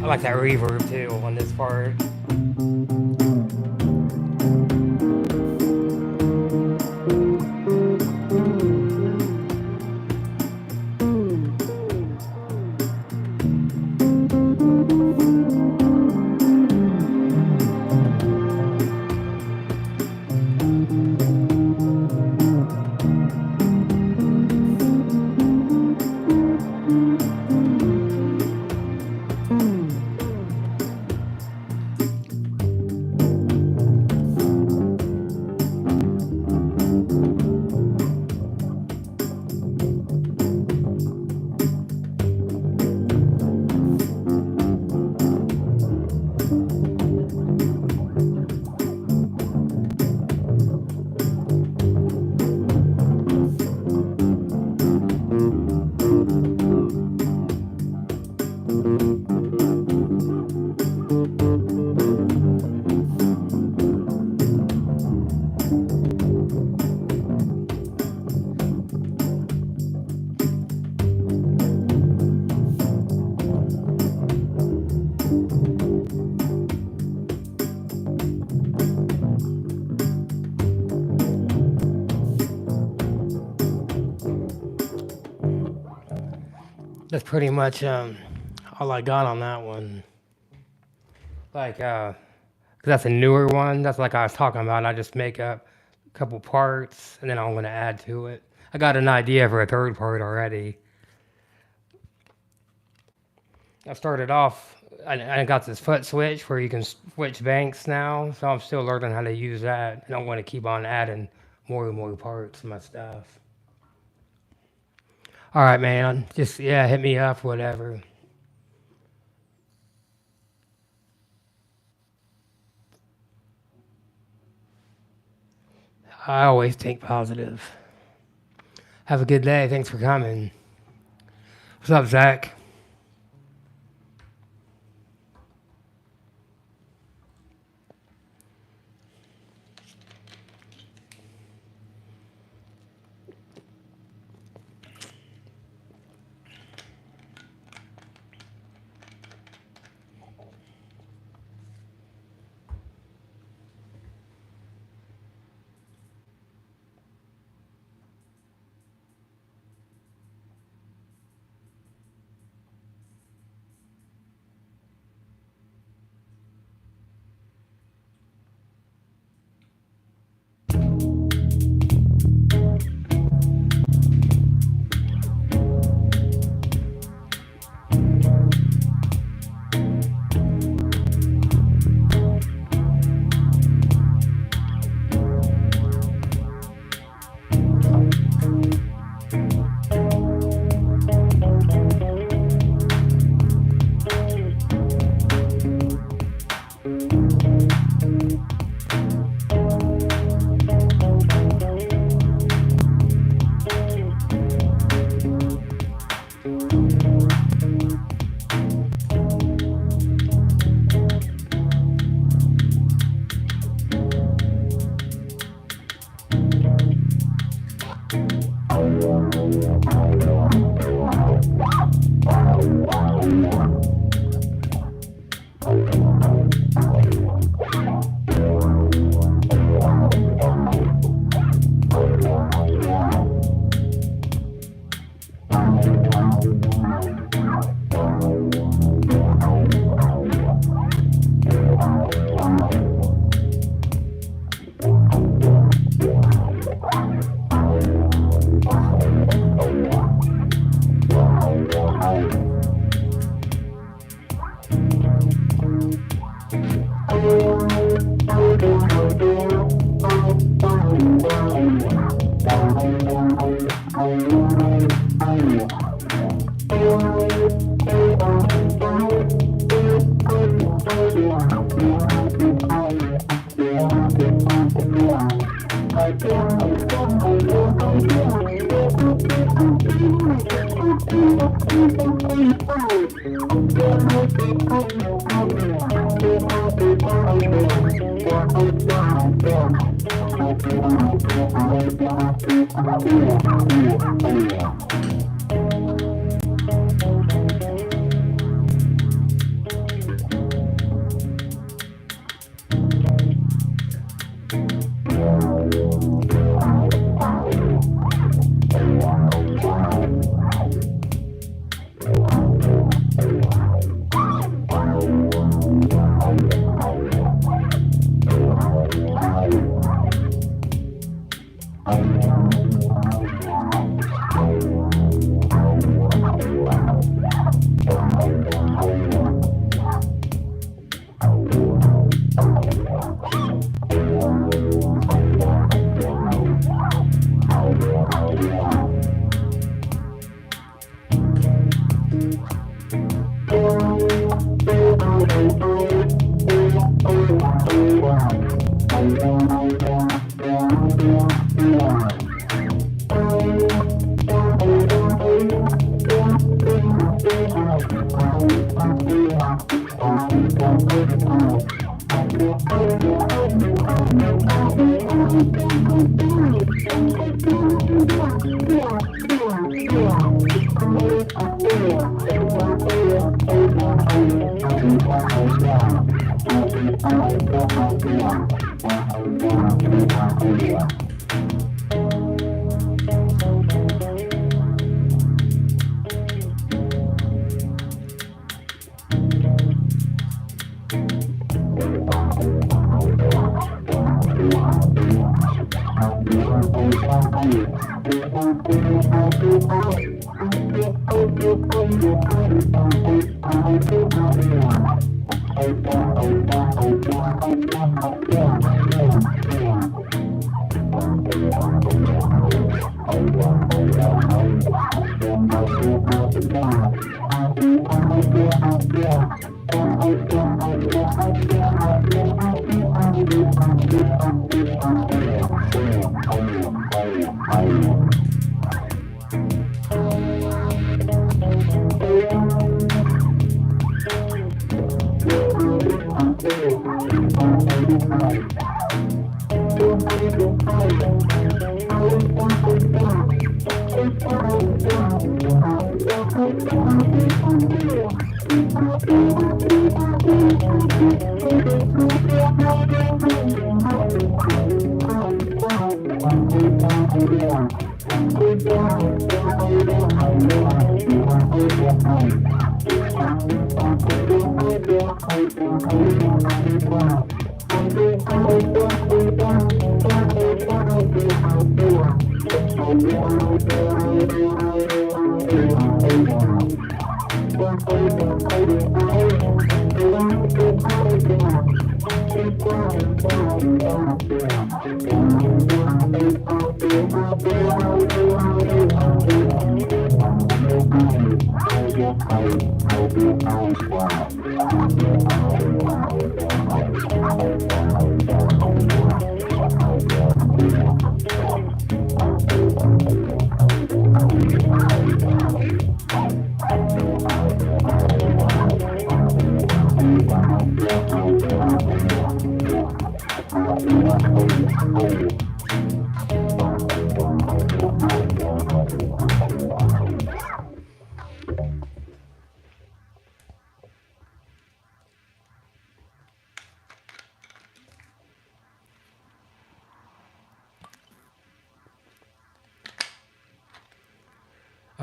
S1: I like that reverb too on this part. That's pretty much all I got on that one. Like, 'cause that's a newer one. That's like I was talking about. I just make up a couple parts and then I'm gonna add to it. I got an idea for a third part already. I started off. I got this foot switch where you can switch banks now, so I'm still learning how to use that, and I'm going to keep on adding more and more parts to my stuff. All right, man. Just, yeah, hit me up, whatever. I always think positive. Have a good day. Thanks for coming. What's up, Zach?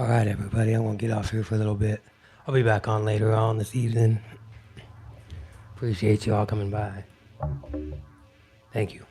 S1: All right, everybody, I'm going to get off here for a little bit. I'll be back on later on this evening. Appreciate you all coming by. Thank you.